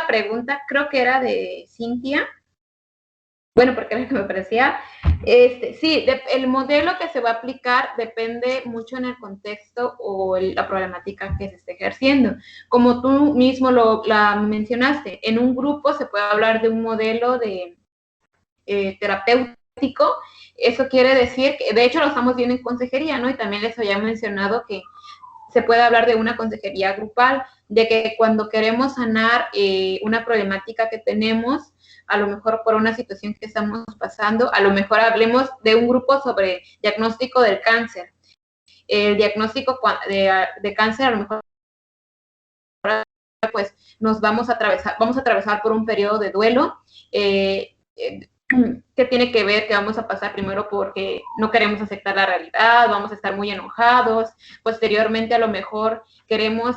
la pregunta, creo que era de Cintia. Bueno, porque era lo que me parecía. Sí, el modelo que se va a aplicar depende mucho en el contexto o la problemática que se esté ejerciendo. Como tú mismo la mencionaste, en un grupo se puede hablar de un modelo de terapéutico. Eso quiere decir que, de hecho, lo estamos viendo en consejería, ¿no? Y también les había mencionado que se puede hablar de una consejería grupal, de que cuando queremos sanar una problemática que tenemos, a lo mejor por una situación que estamos pasando, a lo mejor hablemos de un grupo sobre diagnóstico del cáncer. El diagnóstico de cáncer, a lo mejor pues nos vamos a atravesar por un periodo de duelo, que tiene que ver que vamos a pasar primero porque no queremos aceptar la realidad, vamos a estar muy enojados, posteriormente a lo mejor queremos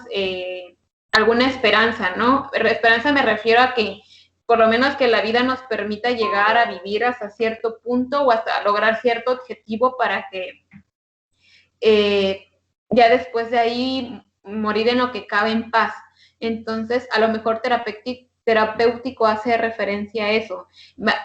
alguna esperanza, ¿no? Esperanza me refiero a que por lo menos que la vida nos permita llegar a vivir hasta cierto punto o hasta lograr cierto objetivo para que ya después de ahí morir en lo que cabe en paz. Entonces, a lo mejor terapéutico hace referencia a eso,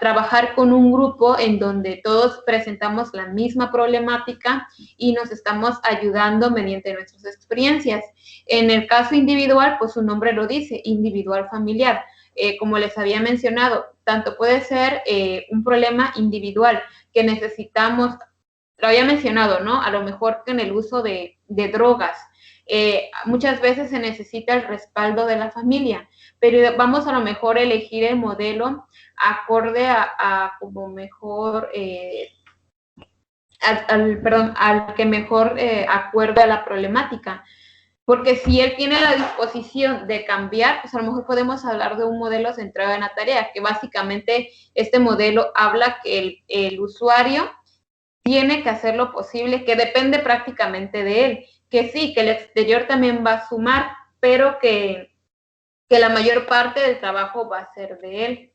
trabajar con un grupo en donde todos presentamos la misma problemática y nos estamos ayudando mediante nuestras experiencias. En el caso individual, pues su nombre lo dice, individual familiar. Como les había mencionado, tanto puede ser un problema individual que necesitamos, lo había mencionado, ¿no? A lo mejor en el uso de drogas. Muchas veces se necesita el respaldo de la familia, pero vamos a lo mejor a elegir el modelo acorde a como mejor, al que mejor acuerde a la problemática. Porque si él tiene la disposición de cambiar, pues a lo mejor podemos hablar de un modelo centrado en la tarea, que básicamente este modelo habla que el usuario tiene que hacer lo posible, que depende prácticamente de él, que sí, que el exterior también va a sumar, pero que la mayor parte del trabajo va a ser de él.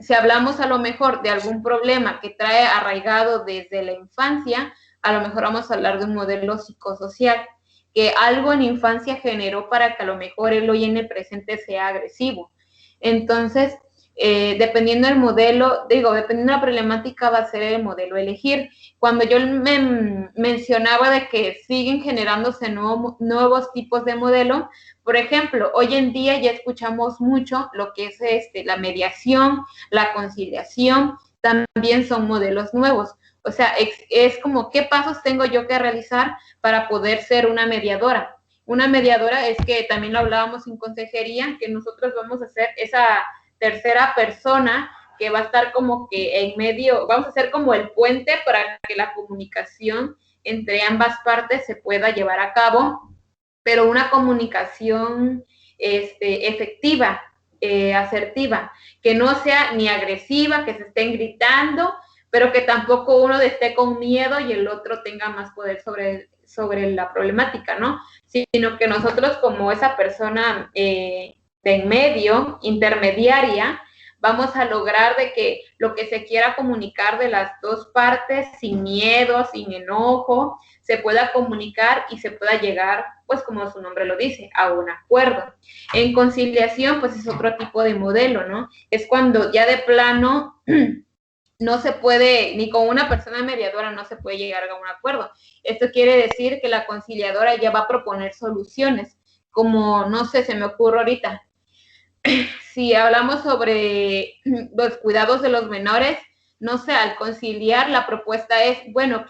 Si hablamos a lo mejor de algún problema que trae arraigado desde la infancia, a lo mejor vamos a hablar de un modelo psicosocial, que algo en infancia generó para que a lo mejor él hoy en el presente sea agresivo. Entonces, dependiendo del modelo, dependiendo de la problemática va a ser el modelo a elegir. Cuando yo me mencionaba de que siguen generándose nuevos tipos de modelo, por ejemplo, hoy en día ya escuchamos mucho lo que es la mediación, la conciliación, también son modelos nuevos. O sea, es como, ¿qué pasos tengo yo que realizar para poder ser una mediadora? Una mediadora es que también lo hablábamos en consejería, que nosotros vamos a ser esa tercera persona que va a estar como que en medio, vamos a ser como el puente para que la comunicación entre ambas partes se pueda llevar a cabo, pero una comunicación efectiva, asertiva, que no sea ni agresiva, que se estén gritando, pero que tampoco uno esté con miedo y el otro tenga más poder sobre la problemática, ¿no? Sino que nosotros como esa persona de en medio, intermediaria, vamos a lograr de que lo que se quiera comunicar de las dos partes, sin miedo, sin enojo, se pueda comunicar y se pueda llegar, pues como su nombre lo dice, a un acuerdo. En conciliación, pues es otro tipo de modelo, ¿no? Es cuando ya de plano no se puede, ni con una persona mediadora no se puede llegar a un acuerdo. Esto quiere decir que la conciliadora ya va a proponer soluciones, como, no sé, se me ocurre ahorita, si hablamos sobre los cuidados de los menores, no sé, al conciliar la propuesta es, bueno,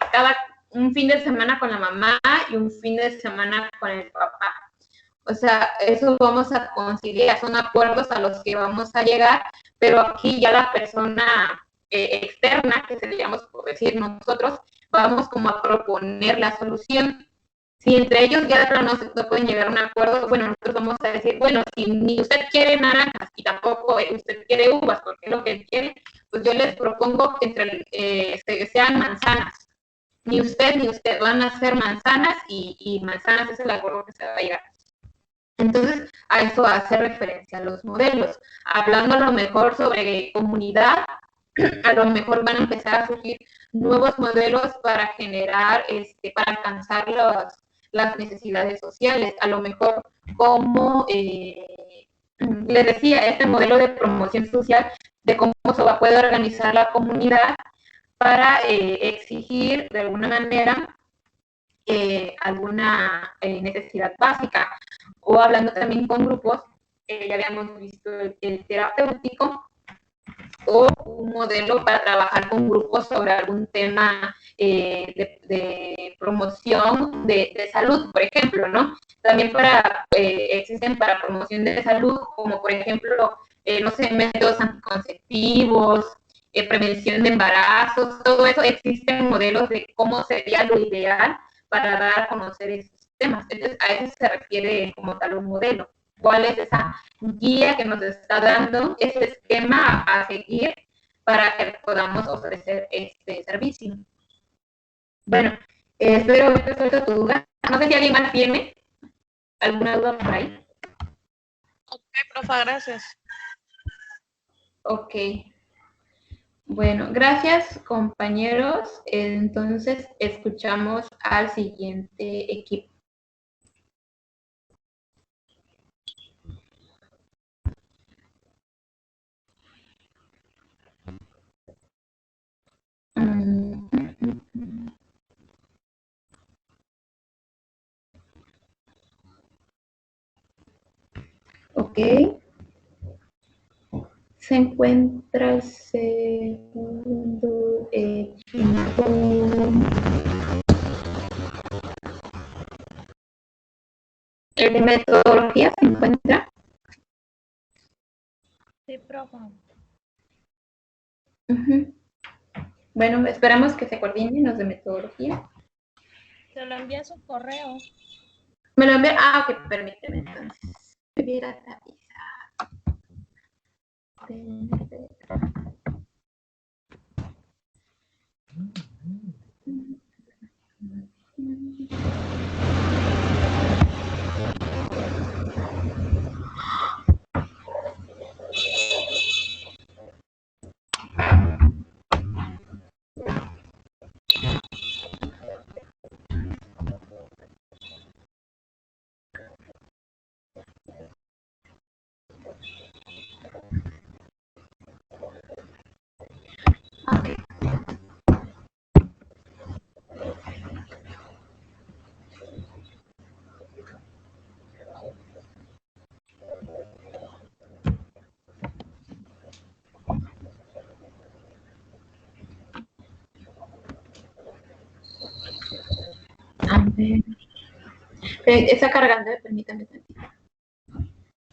un fin de semana con la mamá y un fin de semana con el papá. O sea, eso vamos a conciliar, son acuerdos a los que vamos a llegar, pero aquí ya la persona externa, que seríamos por decir nosotros, vamos como a proponer la solución. Si entre ellos ya no se pueden llegar a un acuerdo, bueno, nosotros vamos a decir, bueno, si ni usted quiere naranjas y tampoco usted quiere uvas, porque es lo que él quiere, pues yo les propongo que sean manzanas. Ni usted van a ser manzanas y manzanas es el acuerdo que se va a llegar. Entonces, a eso hace referencia a los modelos. Hablando a lo mejor sobre comunidad, a lo mejor van a empezar a surgir nuevos modelos para generar, para alcanzar las necesidades sociales. A lo mejor como les decía, este modelo de promoción social, de cómo se va a poder organizar la comunidad para exigir de alguna manera alguna necesidad básica, o hablando también con grupos, ya habíamos visto el terapéutico, o un modelo para trabajar con grupos sobre algún tema de promoción de salud, por ejemplo, ¿no? También existen para promoción de salud, como por ejemplo, no sé, métodos anticonceptivos, prevención de embarazos, todo eso, existen modelos de cómo sería lo ideal para dar a conocer esos temas. Entonces, a eso se refiere como tal un modelo. ¿Cuál es esa guía que nos está dando, ese esquema a seguir para que podamos ofrecer este servicio? Bueno, espero haber resuelto tu duda. No sé si alguien más tiene alguna duda por ahí. Ok, profa, gracias. Ok. Bueno, gracias compañeros. Entonces escuchamos al siguiente equipo. Ok. Se encuentra el segundo equipo. ¿El de metodología se encuentra? Sí, profe. Bueno, esperamos que se coordinen los de metodología. Se lo envía a su correo. Me lo envían. Ah, ok, permíteme entonces. Hubiera okay. A ver. Está cargando, permítame tantito.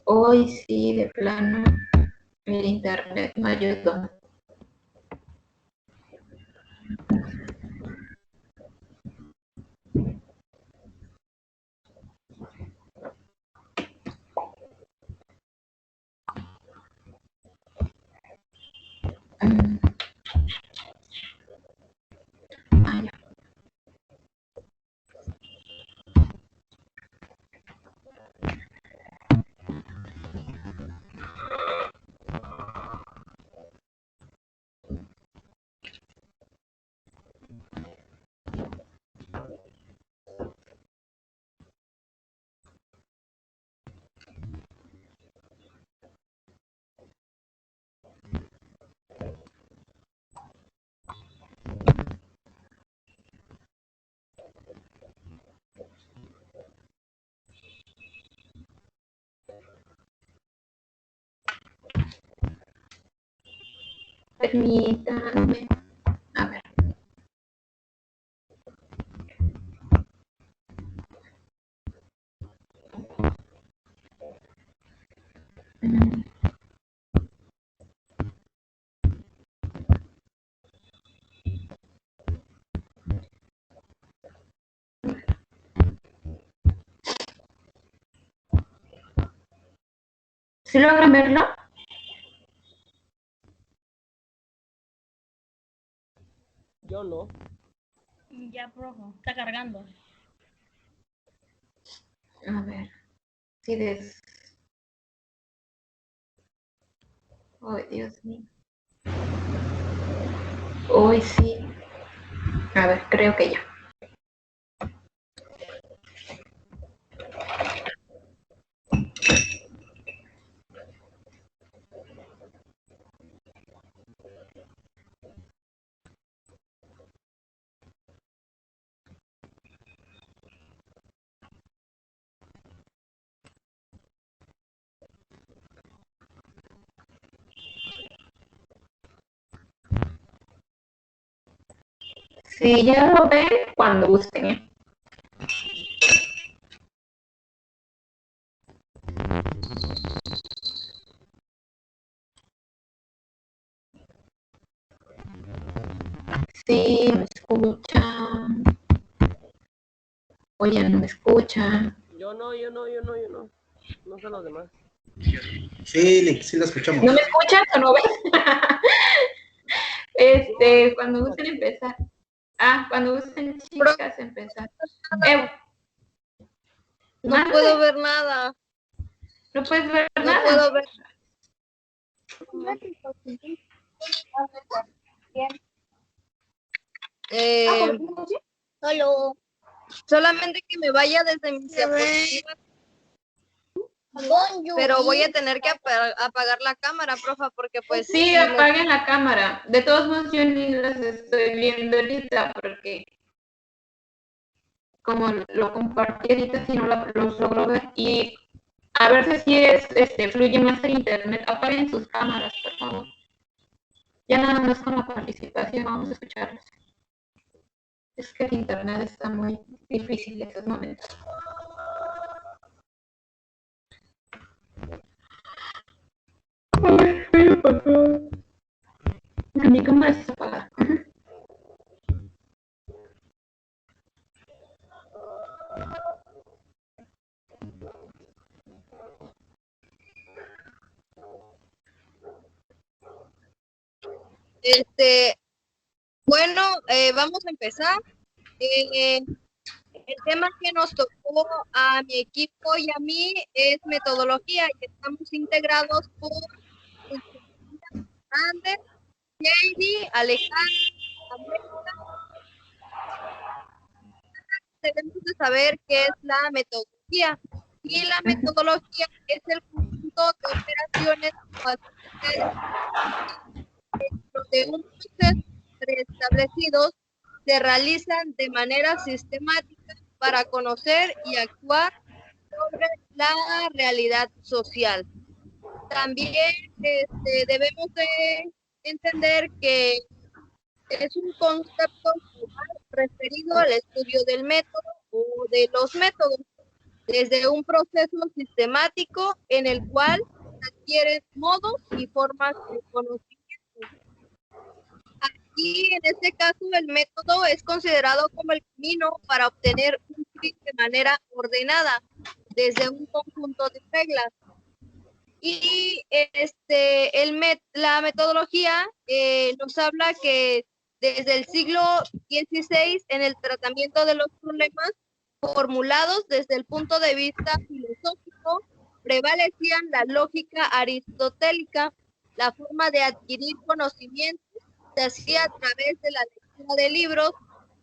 Hoy sí, de plano, el internet me ayudó. Ah, ya. Permítame. A ver. ¿Sí logran verlo? Yo no. Ya, profe. Está cargando. A ver. Sí, Ay, Dios mío. Hoy sí. A ver, creo que ya. Sí, ya lo ve cuando gusten, ¿eh? Sí, me escuchan. Oye, no me escuchan. Yo no. No sé los demás. Sí, sí la escuchamos. ¿No me escuchas o no ves? Cuando gusten empezar. Cuando gusten chicas empezar. No puedo ver nada. ¿No puedes ver No nada? puedo ver. Hola. Solamente que me vaya desde mi diapositiva. Pero voy a tener que apagar la cámara, profa, porque pues... Sí, apaguen la cámara. De todos modos, yo ni las estoy viendo ahorita porque como lo compartí ahorita, si no los logro ver. Y a ver si fluye más el internet. Apaguen sus cámaras, por favor. Ya nada más con la participación vamos a escucharlos. Es que el internet está muy difícil en estos momentos. Ay, voy a apagar. Mi cámara está apagada. Bueno, vamos a empezar. El tema que nos tocó a mi equipo y a mí es metodología y estamos integrados por Ander, Heidi, Alejandra, América. Debemos de saber qué es la metodología. Y la metodología es el conjunto de operaciones de un proceso preestablecidos se realizan de manera sistemática para conocer y actuar sobre la realidad social. También debemos de entender que es un concepto referido al estudio del método o de los métodos, desde un proceso sistemático en el cual se adquieren modos y formas de conocimiento. Aquí, en este caso, el método es considerado como el camino para obtener un fin de manera ordenada, desde un conjunto de reglas. Y la metodología nos habla que desde el siglo XVI, en el tratamiento de los problemas formulados desde el punto de vista filosófico, prevalecían la lógica aristotélica, la forma de adquirir conocimiento se hacía a través de la lectura de libros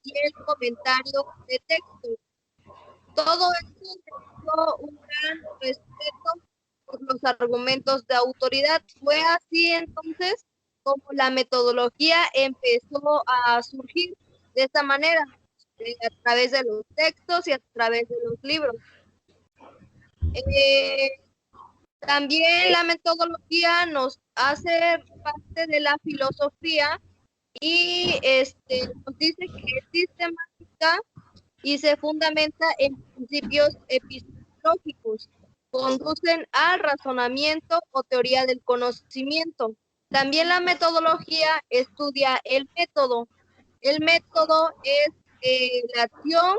y el comentario de textos. Todo esto demostró un gran respeto por los argumentos de autoridad. Fue así entonces como la metodología empezó a surgir de esta manera, a través de los textos y a través de los libros. También la metodología nos hace parte de la filosofía y nos dice que es sistemática y se fundamenta en principios epistemológicos, conducen al razonamiento o teoría del conocimiento. También la metodología estudia el método. El método es la acción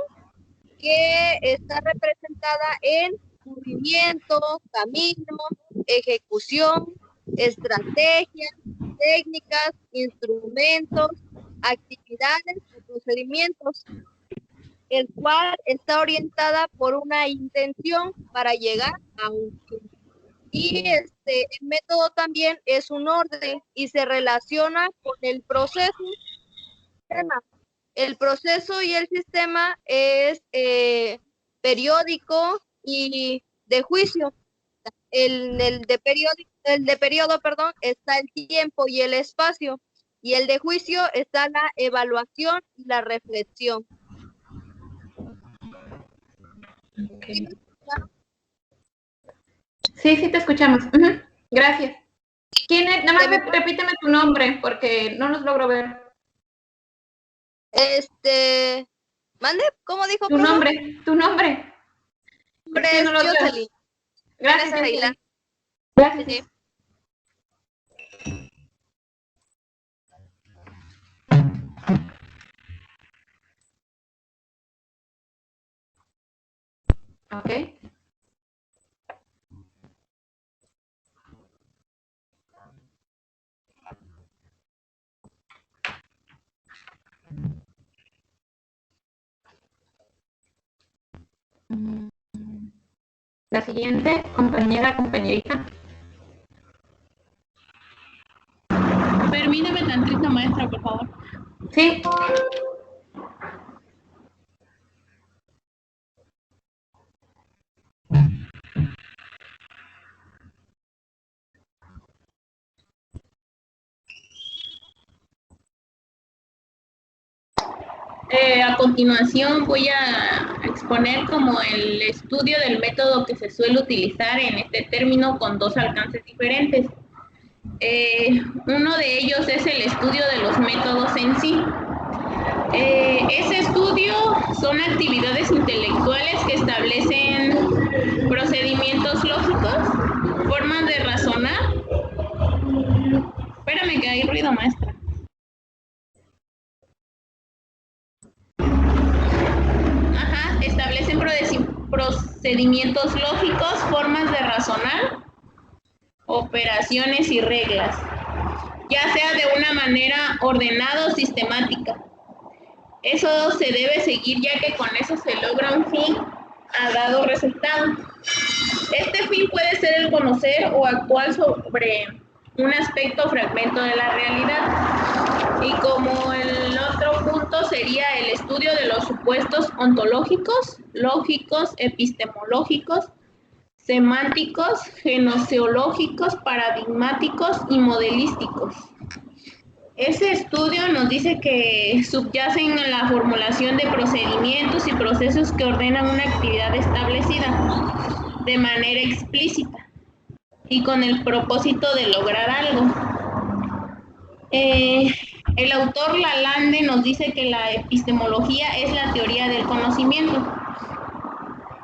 que está representada en movimiento, camino, ejecución, estrategias, técnicas, instrumentos, actividades o procedimientos, el cual está orientada por una intención para llegar a un fin. Y el método también es un orden y se relaciona con el proceso. El proceso y el sistema es periódico y de juicio. El de periodo, perdón, está el tiempo y el espacio. Y el de juicio está la evaluación y la reflexión. Okay. Sí, te escuchamos. Gracias. ¿Quién es? Nada más repíteme tu nombre porque no los logro ver. Mande, ¿cómo dijo? Tu nombre, tu nombre. Nombre No lo veo. Jocelyn. Gracias, Aguilar. Gracias. Sí. Ok. La siguiente, compañerita. Permíteme tantito, maestra, por favor. Sí. A continuación voy a exponer como el estudio del método que se suele utilizar en este término con dos alcances diferentes. Uno de ellos es el estudio de los métodos en sí. Ese estudio son actividades intelectuales que establecen procedimientos lógicos, formas de razonar. Espérame que hay ruido, maestra. Establecen procedimientos lógicos, formas de razonar, operaciones y reglas, ya sea de una manera ordenada o sistemática. Eso se debe seguir ya que con eso se logra un fin a dado resultado. Este fin puede ser el conocer o actuar sobre un aspecto o fragmento de la realidad. Y como el otro punto sería el estudio de los supuestos ontológicos, lógicos, epistemológicos, semánticos, gnoseológicos, paradigmáticos y modelísticos. Ese estudio nos dice que subyacen en la formulación de procedimientos y procesos que ordenan una actividad establecida de manera explícita y con el propósito de lograr algo. El autor Lalande nos dice que la epistemología es la teoría del conocimiento.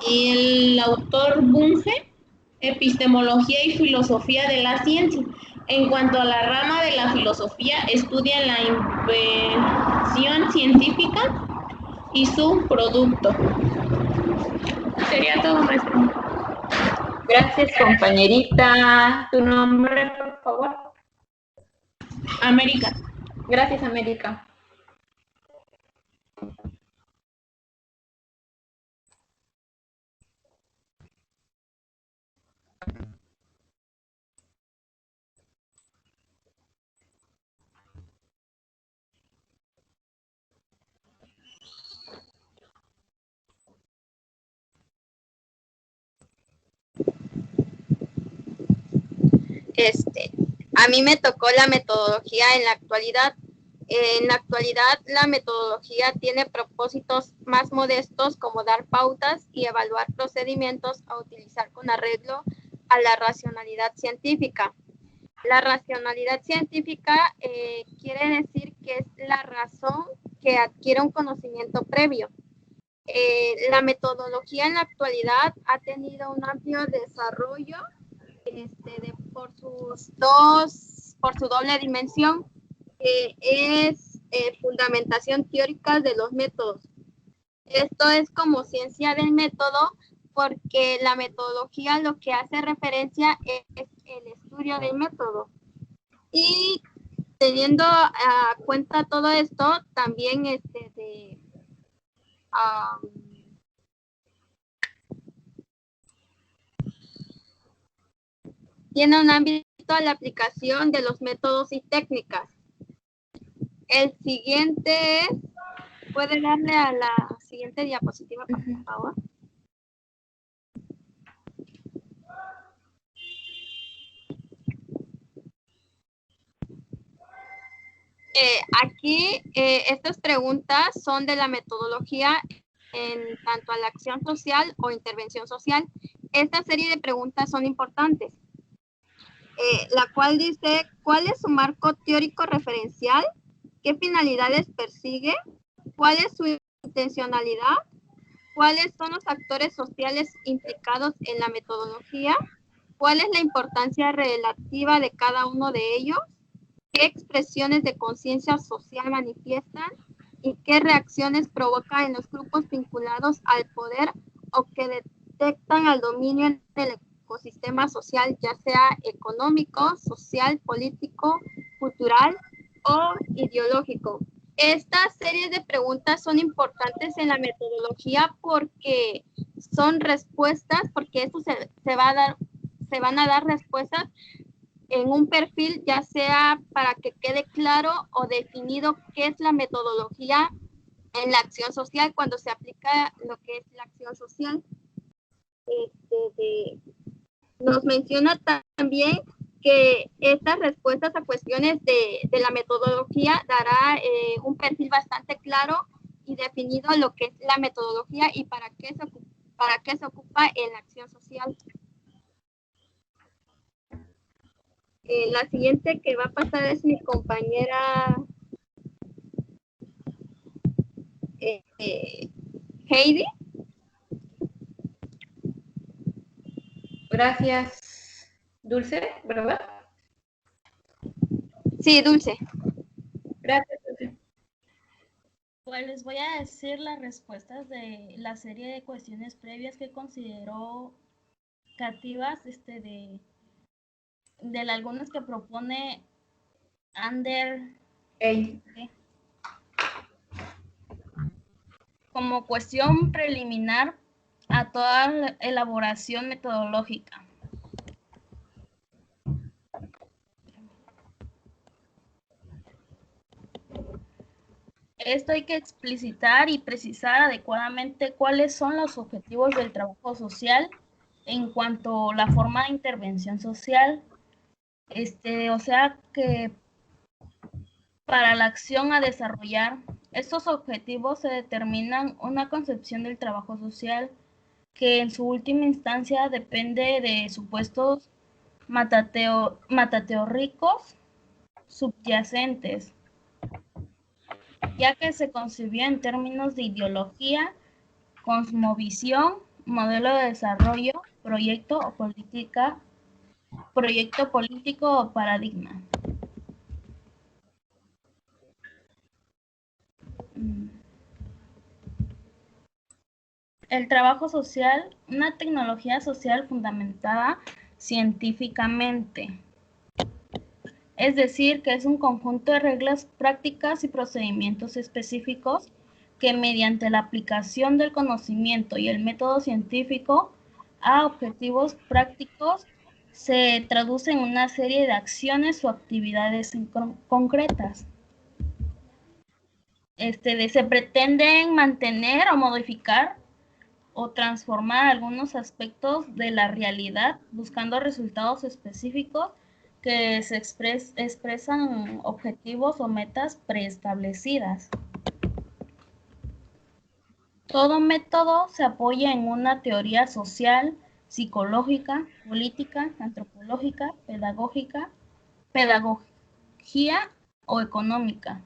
Y el autor Bunge, epistemología y filosofía de la ciencia. En cuanto a la rama de la filosofía, estudia la invención científica y su producto. Sería todo, maestro. Gracias, compañerita. Tu nombre, por favor. América. Gracias, América. A mí me tocó la metodología en la actualidad. En la actualidad, la metodología tiene propósitos más modestos como dar pautas y evaluar procedimientos a utilizar con arreglo a la racionalidad científica. La racionalidad científica quiere decir que es la razón que adquiere un conocimiento previo. La metodología en la actualidad ha tenido un amplio desarrollo por su doble dimensión, que es fundamentación teórica de los métodos. Esto es como ciencia del método, porque la metodología lo que hace referencia es el estudio del método. Y teniendo a cuenta todo esto, también tiene un ámbito a la aplicación de los métodos y técnicas. El siguiente es, ¿puede darle a la siguiente diapositiva, por favor? Aquí estas preguntas son de la metodología en tanto a la acción social o intervención social. Esta serie de preguntas son importantes. La cual dice, ¿cuál es su marco teórico referencial? ¿Qué finalidades persigue? ¿Cuál es su intencionalidad? ¿Cuáles son los actores sociales implicados en la metodología? ¿Cuál es la importancia relativa de cada uno de ellos? ¿Qué expresiones de conciencia social manifiestan? ¿Y qué reacciones provoca en los grupos vinculados al poder o que detectan al dominio en el ecosistema social, ya sea económico, social, político, cultural o ideológico? Estas series de preguntas son importantes en la metodología porque son respuestas, porque esto se van a dar respuestas en un perfil, ya sea para que quede claro o definido qué es la metodología en la acción social cuando se aplica lo que es la acción social. Nos menciona también que estas respuestas a cuestiones de la metodología dará un perfil bastante claro y definido lo que es la metodología y para qué se ocupa en la acción social. La siguiente que va a pasar es mi compañera Heidi. Gracias, Dulce, ¿verdad? Sí, Dulce. Gracias, Dulce. Pues les voy a decir las respuestas de la serie de cuestiones previas que considero cativas de algunas que propone Ander como cuestión preliminar a toda la elaboración metodológica. Esto hay que explicitar y precisar adecuadamente cuáles son los objetivos del trabajo social en cuanto a la forma de intervención social. O sea que para la acción a desarrollar, estos objetivos se determinan una concepción del trabajo social que en su última instancia depende de supuestos matateóricos subyacentes, ya que se concibió en términos de ideología, cosmovisión, modelo de desarrollo, proyecto político o paradigma. El trabajo social, una tecnología social fundamentada científicamente. Es decir, que es un conjunto de reglas prácticas y procedimientos específicos que mediante la aplicación del conocimiento y el método científico a objetivos prácticos se traduce en una serie de acciones o actividades concretas. Se pretenden mantener o modificar o transformar algunos aspectos de la realidad buscando resultados específicos que se expresan objetivos o metas preestablecidas. Todo método se apoya en una teoría social, psicológica, política, antropológica, pedagogía o económica.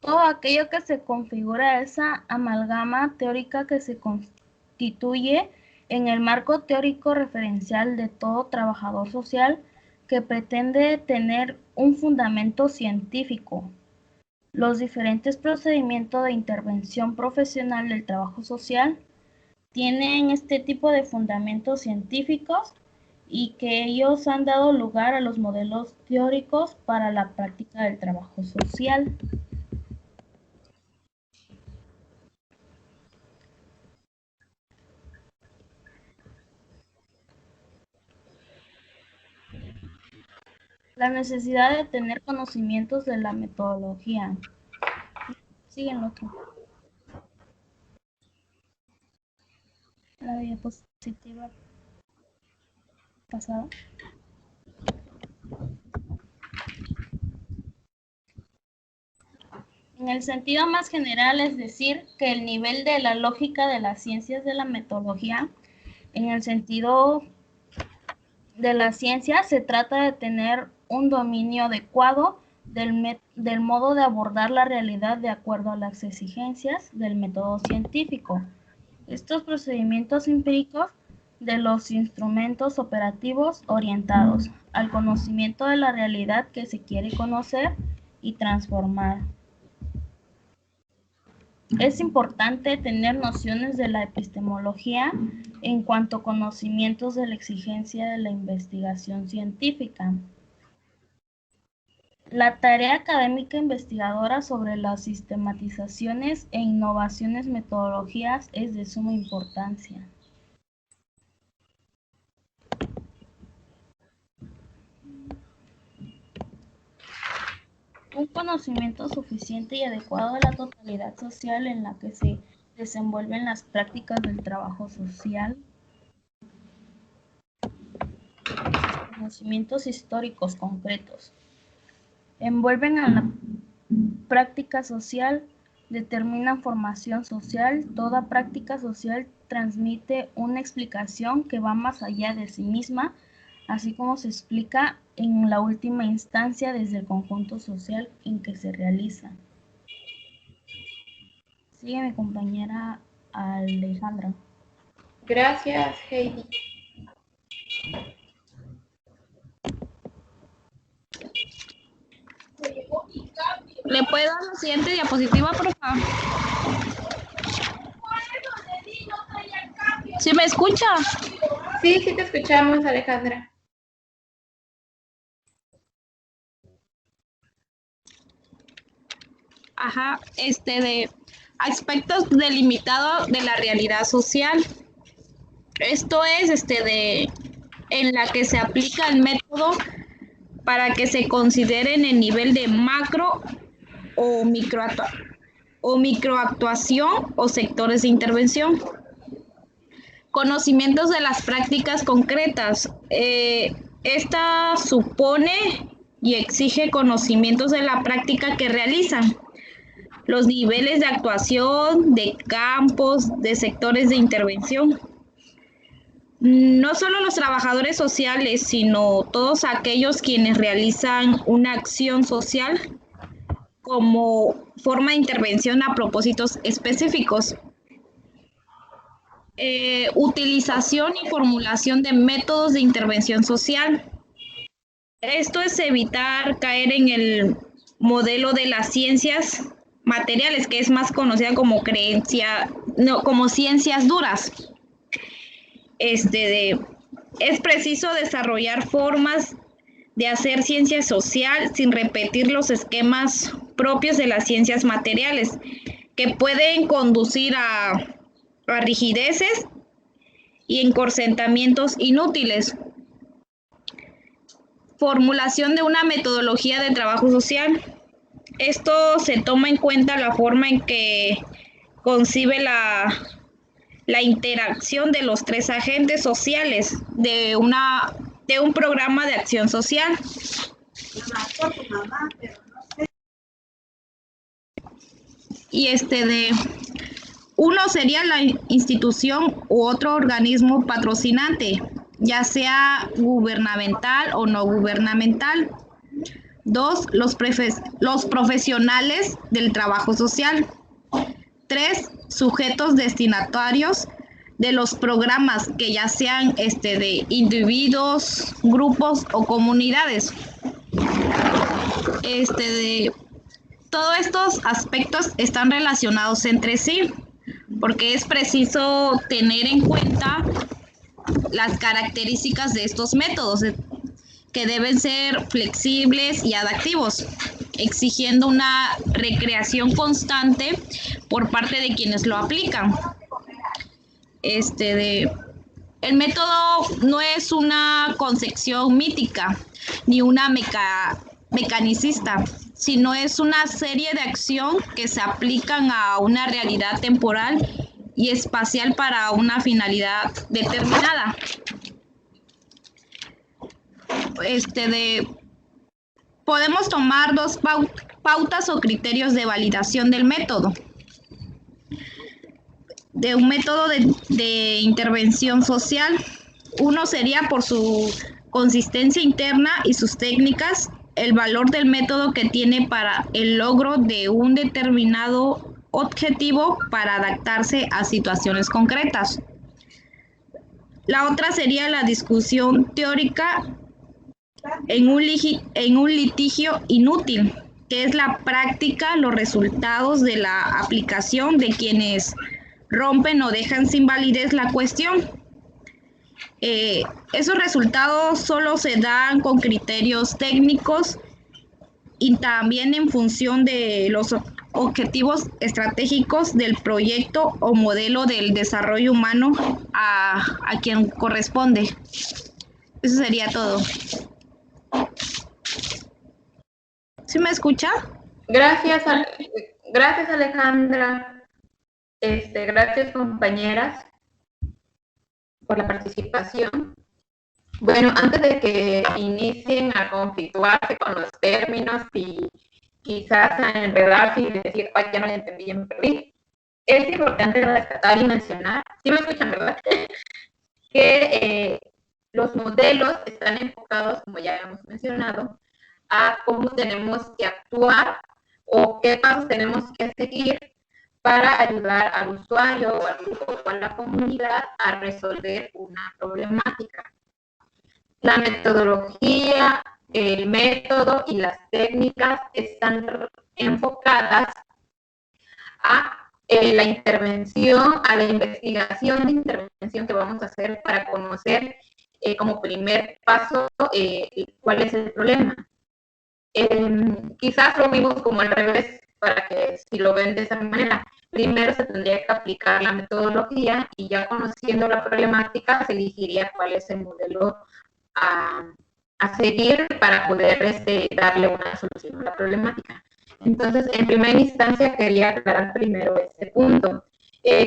Todo aquello que se configura esa amalgama teórica que se constituye en el marco teórico referencial de todo trabajador social que pretende tener un fundamento científico. Los diferentes procedimientos de intervención profesional del trabajo social tienen este tipo de fundamentos científicos y que ellos han dado lugar a los modelos teóricos para la práctica del trabajo social. La necesidad de tener conocimientos de la metodología. Sigue el otro. La diapositiva pasada. En el sentido más general, es decir, que el nivel de la lógica de las ciencias de la metodología, en el sentido de la ciencia se trata de tener un dominio adecuado del modo de abordar la realidad de acuerdo a las exigencias del método científico. Estos procedimientos empíricos de los instrumentos operativos orientados al conocimiento de la realidad que se quiere conocer y transformar. Es importante tener nociones de la epistemología en cuanto a conocimientos de la exigencia de la investigación científica. La tarea académica investigadora sobre las sistematizaciones e innovaciones metodológicas es de suma importancia. Un conocimiento suficiente y adecuado de la totalidad social en la que se desenvuelven las prácticas del trabajo social. Conocimientos históricos concretos. Envuelven a la práctica social, determinan formación social. Toda práctica social transmite una explicación que va más allá de sí misma, así como se explica en la última instancia desde el conjunto social en que se realiza. Sigue mi compañera Alejandra. Gracias, Heidi. ¿Le puedo dar la siguiente diapositiva, por favor? ¿Sí me escucha? Sí, sí te escuchamos, Alejandra. Ajá, de aspectos delimitados de la realidad social. Esto es en la que se aplica el método para que se consideren el nivel de macro o microactuación o sectores de intervención. Conocimientos de las prácticas concretas. Esta supone y exige conocimientos de la práctica que realizan, los niveles de actuación, de campos, de sectores de intervención. No solo los trabajadores sociales, sino todos aquellos quienes realizan una acción social como forma de intervención a propósitos específicos. Utilización y formulación de métodos de intervención social. Esto es evitar caer en el modelo de las ciencias materiales, que es más conocida como como ciencias duras. Es preciso desarrollar formas de hacer ciencia social sin repetir los esquemas propios de las ciencias materiales, que pueden conducir a rigideces y encorsetamientos inútiles. Formulación de una metodología de trabajo social. Esto se toma en cuenta la forma en que concibe la interacción de los tres agentes sociales de un programa de acción social. Y uno sería la institución u otro organismo patrocinante, ya sea gubernamental o no gubernamental. 2, los profesionales del trabajo social. 3, sujetos destinatarios de los programas, que ya sean de individuos, grupos o comunidades. Todos estos aspectos están relacionados entre sí, porque es preciso tener en cuenta las características de estos métodos, que deben ser flexibles y adaptivos, exigiendo una recreación constante por parte de quienes lo aplican. El método no es una concepción mítica ni una mecanicista, sino es una serie de acción que se aplican a una realidad temporal y espacial para una finalidad determinada. Podemos tomar dos pautas o criterios de validación del método. De un método de intervención social. Uno sería por su consistencia interna y sus técnicas, el valor del método que tiene para el logro de un determinado objetivo para adaptarse a situaciones concretas. La otra sería la discusión teórica en un litigio inútil, que es la práctica, los resultados de la aplicación de quienes rompen o dejan sin validez la cuestión. Esos resultados solo se dan con criterios técnicos y también en función de los objetivos estratégicos del proyecto o modelo del desarrollo humano a quien corresponde. Eso sería todo. ¿Sí me escucha? Gracias, gracias Alejandra. Gracias compañeras por la participación. Bueno, antes de que inicien a conflictuarse con los términos y quizás a enredarse y decir, ay, ya no lo entendí, ya me perdí, es importante rescatar y mencionar, ¿sí me escuchan, verdad? Que los modelos están enfocados, como ya hemos mencionado, a cómo tenemos que actuar o qué pasos tenemos que seguir para ayudar al usuario o al grupo o a la comunidad a resolver una problemática. La metodología, el método y las técnicas están enfocadas a la intervención, a la investigación de intervención que vamos a hacer para conocer como primer paso cuál es el problema. Quizás lo vimos como al revés, para que si lo ven de esa manera, primero se tendría que aplicar la metodología y ya conociendo la problemática se elegiría cuál es el modelo a seguir para poder darle una solución a la problemática. Entonces, en primera instancia quería aclarar primero este punto.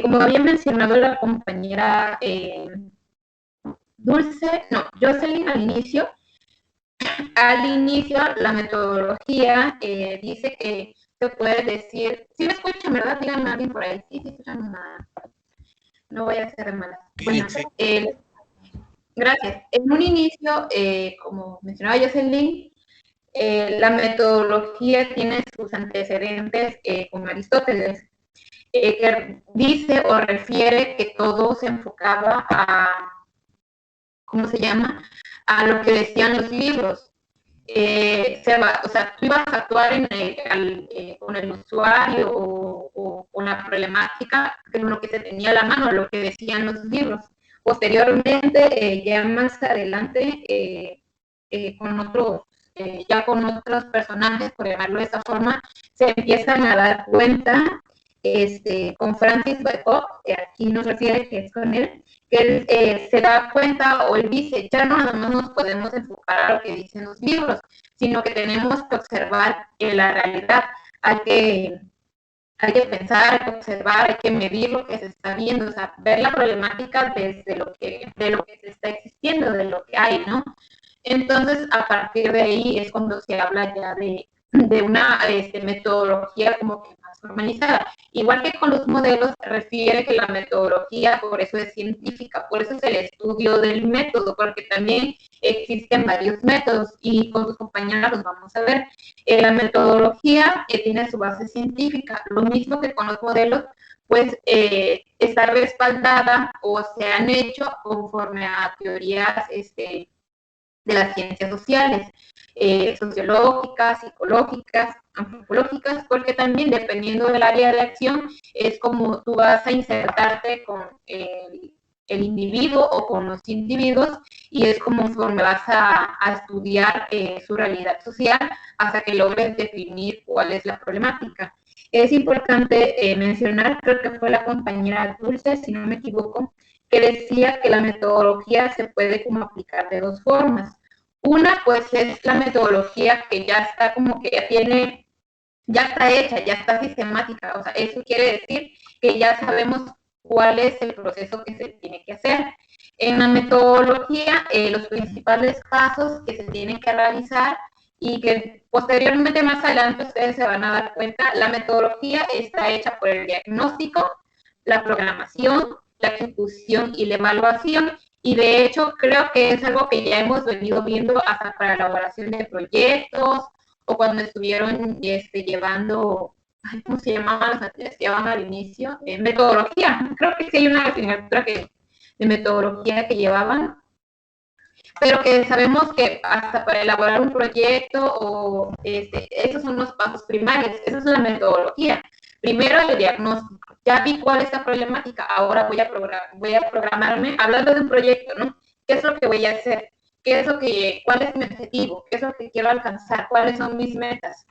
Como había mencionado la compañera Jocelyn al inicio la metodología dice que se puede decir, si me escuchan, ¿verdad? Díganme alguien por ahí, sí escuchan nada. No voy a hacer de malas. Bueno, gracias. En un inicio, como mencionaba Jocelyn, la metodología tiene sus antecedentes con Aristóteles, que dice o refiere que todo se enfocaba a, ¿cómo se llama?, a lo que decían los libros. O sea, tú ibas a actuar con el usuario o con la problemática con lo que se tenía a la mano, lo que decían los libros. Posteriormente, ya más adelante, ya con otros personajes, por llamarlo de esa forma, se empiezan a dar cuenta, con Francis Bacon, que aquí nos refiere que es con él, que él se da cuenta o él dice, ya no nada más nos podemos enfocar a lo que dicen los libros, sino que tenemos que observar la realidad, hay que pensar, hay que observar, hay que medir lo que se está viendo, o sea, ver la problemática desde lo que se está existiendo, de lo que hay, ¿no? Entonces, a partir de ahí es cuando se habla ya de una metodología como que más formalizada. Igual que con los modelos, refiere que la metodología, por eso es científica, por eso es el estudio del método, porque también existen varios métodos y con sus compañeras los vamos a ver. La metodología tiene su base científica, lo mismo que con los modelos, pues está respaldada o se han hecho conforme a teorías de las ciencias sociales, sociológicas, psicológicas, antropológicas, porque también dependiendo del área de acción es como tú vas a insertarte con el individuo o con los individuos y es conforme vas a estudiar su realidad social hasta que logres definir cuál es la problemática. Es importante mencionar, creo que fue la compañera Dulce, si no me equivoco, que decía que la metodología se puede como aplicar de dos formas. Una, pues, es la metodología que ya está como que ya está hecha, ya está sistemática. O sea, eso quiere decir que ya sabemos cuál es el proceso que se tiene que hacer. En la metodología, los principales pasos que se tienen que realizar y que posteriormente, más adelante, ustedes se van a dar cuenta, la metodología está hecha por el diagnóstico, la programación, la ejecución y la evaluación, Y de hecho creo que es algo que ya hemos venido viendo hasta para la elaboración de proyectos o cuando estuvieron llevando, ¿cómo se llamaban las materias que llevaban al inicio? Metodología. Creo que sí hay una asignatura de metodología que llevaban, pero que sabemos que hasta para elaborar un proyecto o esos son los pasos primarios, esa es la metodología. Primero el diagnóstico, ya vi cuál es la problemática, ahora voy a programarme, hablando de un proyecto, ¿no? ¿Qué es lo que voy a hacer? ¿Cuál es mi objetivo? ¿Qué es lo que quiero alcanzar? ¿Cuáles son mis metas?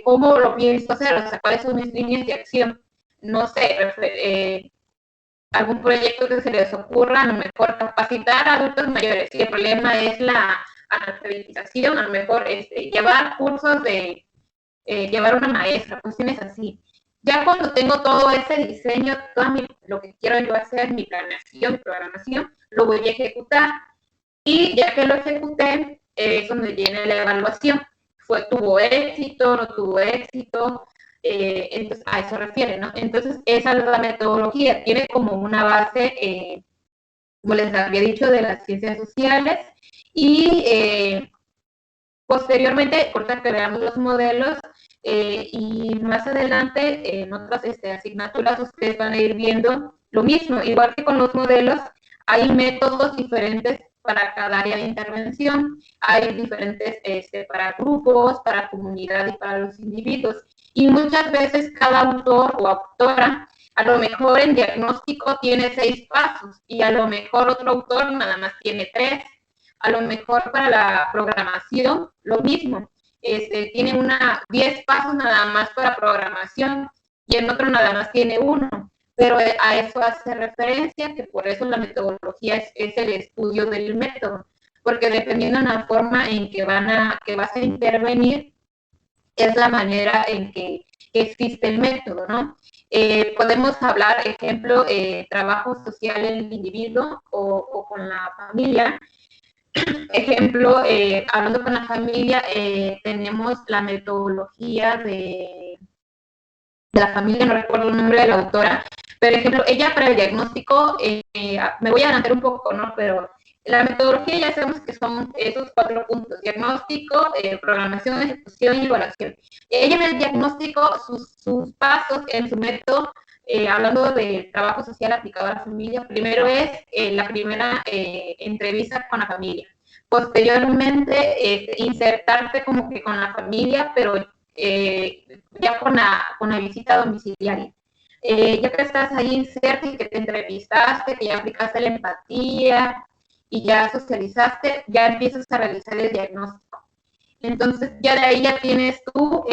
¿Cómo lo pienso hacer? O sea, ¿cuáles son mis líneas de acción? No sé, algún proyecto que se les ocurra, a lo mejor capacitar a adultos mayores. Si el problema es la alfabetización, a lo mejor llevar cursos llevar una maestra, cuestiones así. Ya cuando tengo todo ese diseño, lo que quiero yo hacer, mi planeación, mi programación, lo voy a ejecutar. Y ya que lo ejecuté, es donde viene la evaluación. ¿Tuvo éxito, no tuvo éxito? Entonces, a eso refiere, ¿no? Entonces, esa es la metodología, tiene como una base, como les había dicho, de las ciencias sociales y posteriormente, ahorita que veamos los modelos y más adelante en otras asignaturas ustedes van a ir viendo lo mismo, igual que con los modelos, hay métodos diferentes para cada área de intervención, hay diferentes para grupos, para comunidad y para los individuos. Y muchas veces cada autor o autora, a lo mejor en diagnóstico tiene 6 pasos y a lo mejor otro autor nada más tiene 3. A lo mejor para la programación, lo mismo. Tiene 10 pasos nada más para programación y en otro nada más tiene 1. Pero a eso hace referencia, que por eso la metodología es el estudio del método, porque dependiendo de la forma en que vas a intervenir, es la manera en que existe el método, ¿no? Podemos hablar, ejemplo, trabajo social en el individuo o con la familia. Ejemplo, hablando con la familia, tenemos la metodología de la familia, no recuerdo el nombre de la autora, pero ejemplo, ella para el diagnóstico, me voy a adelantar un poco, ¿no? Pero la metodología ya sabemos que son esos 4 puntos: diagnóstico, programación, ejecución y evaluación. Ella en el diagnóstico, sus pasos en su método, hablando de trabajo social aplicado a la familia, primero es la primera entrevista con la familia. Posteriormente, insertarse como que con la familia, pero ya con la visita domiciliaria. Ya que estás ahí inserto y que te entrevistaste, que ya aplicaste la empatía y ya socializaste, ya empiezas a realizar el diagnóstico. Entonces, ya de ahí ya tienes tú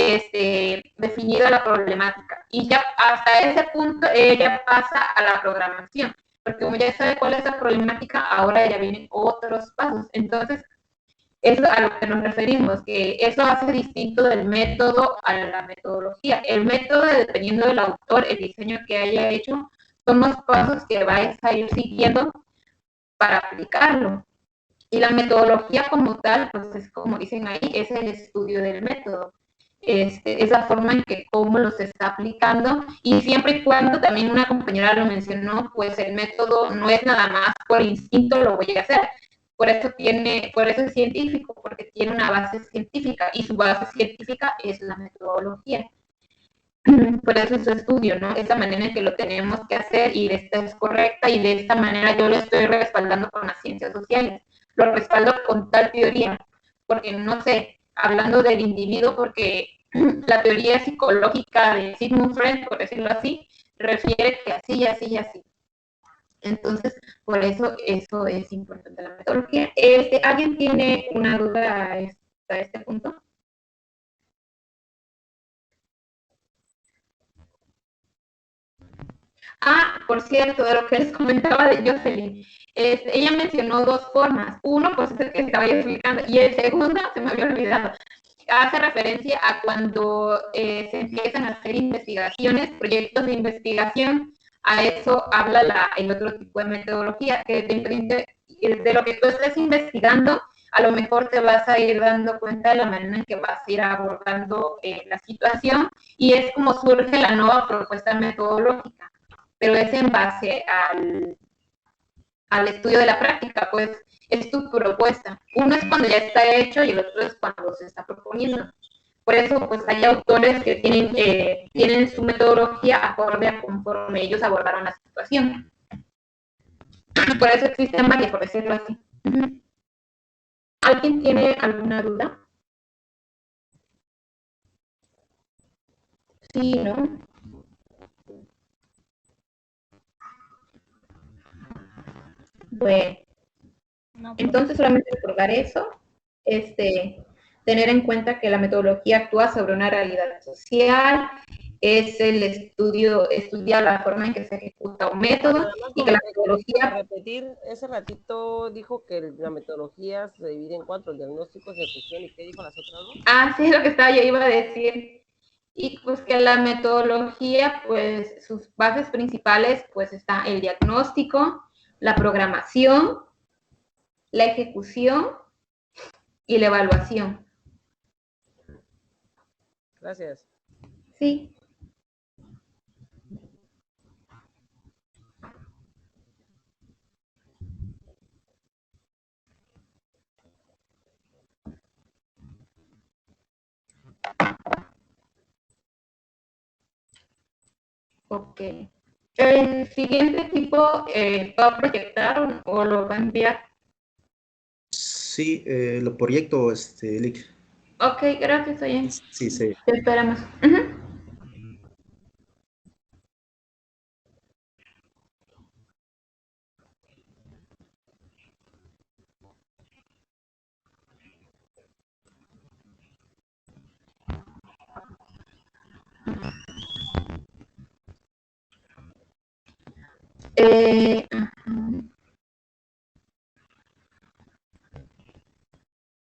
definida la problemática. Y ya hasta ese punto ella pasa a la programación. Porque como ya sabe cuál es la problemática, ahora ya vienen otros pasos. Entonces, eso a lo que nos referimos, que eso hace distinto del método a la metodología. El método, dependiendo del autor, el diseño que haya hecho, son los pasos que vais a ir siguiendo para aplicarlo. Y la metodología como tal, pues es como dicen ahí, es el estudio del método. Es la forma en que cómo los está aplicando, y siempre y cuando, también una compañera lo mencionó, pues el método no es nada más por instinto lo voy a hacer. Por eso es científico, porque tiene una base científica, y su base científica es la metodología. Por eso es su estudio, ¿no? Esa manera en que lo tenemos que hacer, y esta es correcta, y de esta manera yo lo estoy respaldando con las ciencias sociales. Lo respaldo con tal teoría, porque no sé, hablando del individuo, porque la teoría psicológica de Sigmund Freud, por decirlo así, refiere que así y así y así. Entonces, por eso es importante la metodología. ¿Alguien tiene una duda a este punto? Por cierto, de lo que les comentaba de Jocelyn, ella mencionó 2 formas. Uno, pues es el que estaba yo explicando, y el segundo, se me había olvidado, hace referencia a cuando se empiezan a hacer investigaciones, proyectos de investigación. A eso habla el otro tipo de metodología, que de lo que tú estés investigando, a lo mejor te vas a ir dando cuenta de la manera en que vas a ir abordando la situación, y es como surge la nueva propuesta metodológica, pero es en base al estudio de la práctica, pues es tu propuesta. Uno es cuando ya está hecho y el otro es cuando se está proponiendo. Por eso, pues hay autores que tienen su metodología acorde a conforme ellos abordaron la situación. Por eso existen varias, por decirlo así. ¿Alguien tiene alguna duda? Sí, ¿no? Bueno, No, entonces solamente recordar eso, tener en cuenta que la metodología actúa sobre una realidad social, es el estudia la forma en que se ejecuta un método Nada más y que la para metodología... repetir, ese ratito dijo que la metodología se divide en 4, el diagnóstico, ejecución, ¿y qué dijo las otras dos? Ah, sí, es lo que yo iba a decir. Y pues que la metodología, pues sus bases principales, pues está el diagnóstico, la programación, la ejecución y la evaluación. Gracias. Sí. Ok. El siguiente tipo va a proyectar o lo va a enviar. Sí, lo proyecto, Lick. Ok, gracias, oye. Sí, sí. Te esperamos.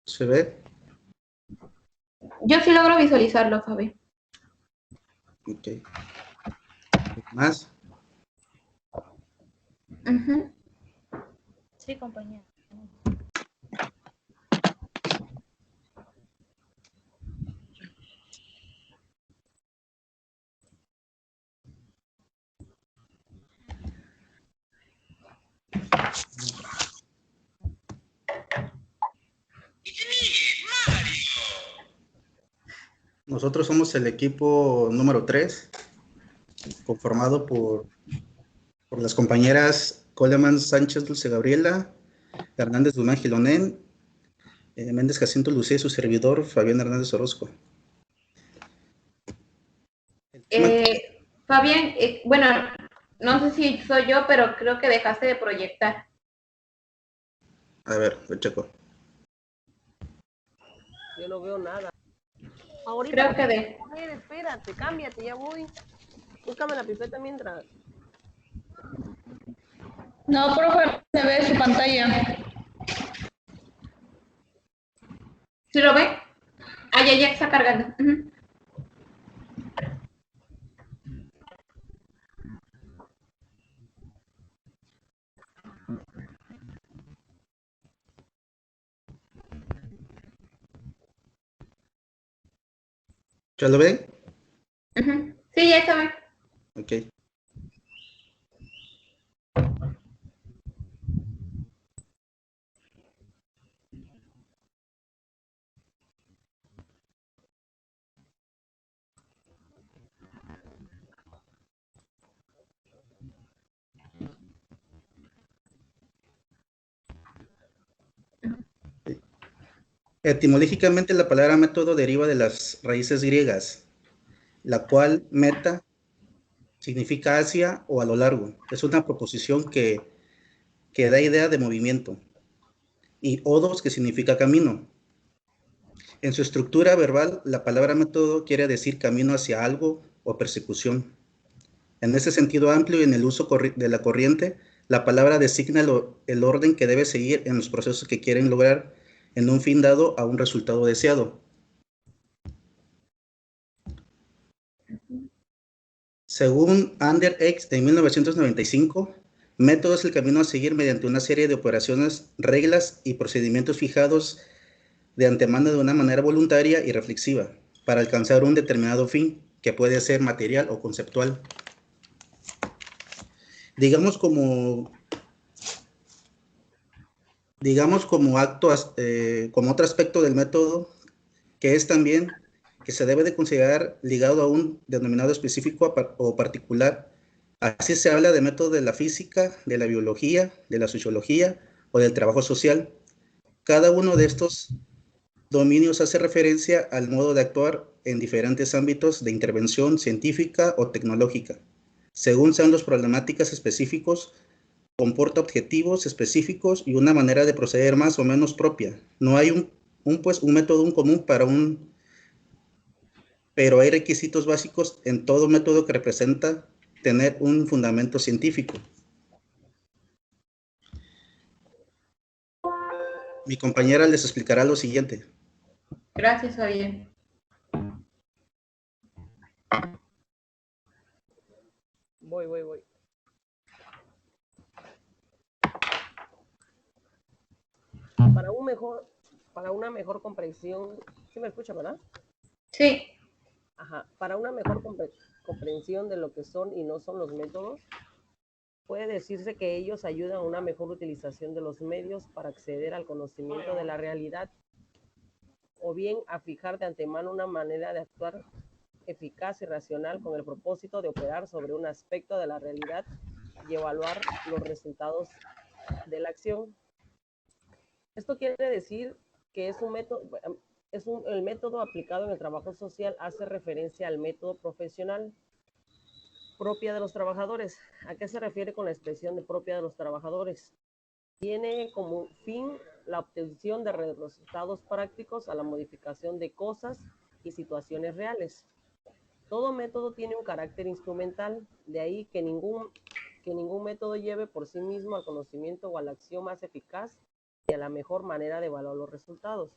¿Se ve? Yo sí logro visualizarlo, Fabi. Ok. ¿Más? sí, compañero. Nosotros somos el equipo número 3, conformado por las compañeras Coleman Sánchez Dulce Gabriela, Hernández Dumán Gilonén, Méndez Jacinto Lucía y su servidor Fabián Hernández Orozco. Fabián, bueno, no sé si soy yo, pero creo que dejaste de proyectar. A ver, lo checo. Yo no veo nada. Ahorita Creo que de... espérate, cámbiate, ya voy. Búscame la pipeta mientras. No, profe, se ve su pantalla. ¿Sí lo ve? Ah, ya está cargando. ¿Ya lo ven? Sí, ya está bien. Ok. Etimológicamente la palabra método deriva de las raíces griegas, la cual meta significa hacia o a lo largo. Es una proposición que da idea de movimiento. Y odos, que significa camino. En su estructura verbal, la palabra método quiere decir camino hacia algo o persecución. En ese sentido amplio y en el uso de la corriente, la palabra designa el orden que debe seguir en los procesos que quieren lograr en un fin dado a un resultado deseado. Según Ander X en 1995, método es el camino a seguir mediante una serie de operaciones, reglas y procedimientos fijados de antemano de una manera voluntaria y reflexiva para alcanzar un determinado fin que puede ser material o conceptual. Digamos como digamos como como otro aspecto del método, que es también que se debe de considerar ligado a un denominado específico o particular. Así se habla de método de la física, de la biología, de la sociología o del trabajo social. Cada uno de estos dominios hace referencia al modo de actuar en diferentes ámbitos de intervención científica o tecnológica. Según sean las problemáticas específicos, comporta objetivos específicos y una manera de proceder más o menos propia. No hay un método común pero hay requisitos básicos en todo método que representa tener un fundamento científico. Mi compañera les explicará lo siguiente. Gracias, Fabián. Voy. Para una mejor comprensión, ¿sí me escucha, verdad? Sí. Ajá. Para una mejor comprensión de lo que son y no son los métodos, puede decirse que ellos ayudan a una mejor utilización de los medios para acceder al conocimiento de la realidad, o bien a fijar de antemano una manera de actuar eficaz y racional con el propósito de operar sobre un aspecto de la realidad y evaluar los resultados de la acción. Esto quiere decir que es un método, el método aplicado en el trabajo social hace referencia al método profesional propia de los trabajadores. ¿A qué se refiere con la expresión de propia de los trabajadores? Tiene como fin la obtención de resultados prácticos a la modificación de cosas y situaciones reales. Todo método tiene un carácter instrumental, de ahí que ningún método lleve por sí mismo al conocimiento o a la acción más eficaz y a la mejor manera de evaluar los resultados.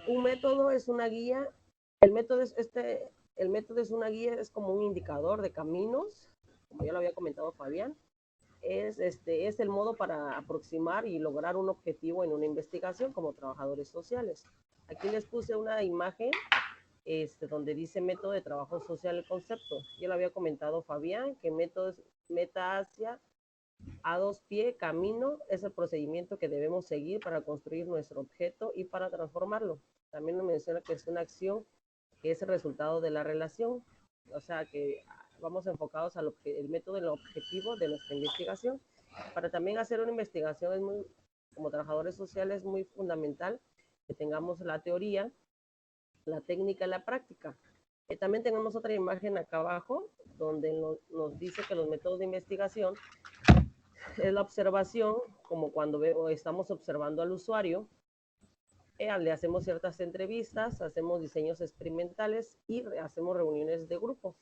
Un método es una guía, el método es una guía, es como un indicador de caminos, como ya lo había comentado Fabián, es el modo para aproximar y lograr un objetivo en una investigación como trabajadores sociales. Aquí les puse una imagen donde dice método de trabajo social el concepto. Ya lo había comentado Fabián, que método es meta hacia a dos pie, camino, es el procedimiento que debemos seguir para construir nuestro objeto y para transformarlo. También nos menciona que es una acción que es el resultado de la relación, o sea que vamos enfocados al el método, el objetivo de nuestra investigación. Para también hacer una investigación es muy, como trabajadores sociales, es muy fundamental que tengamos la teoría, la técnica y la práctica. También tenemos otra imagen acá abajo donde nos dice que los métodos de investigación es la observación, como cuando estamos observando al usuario, le hacemos ciertas entrevistas, hacemos diseños experimentales y hacemos reuniones de grupos.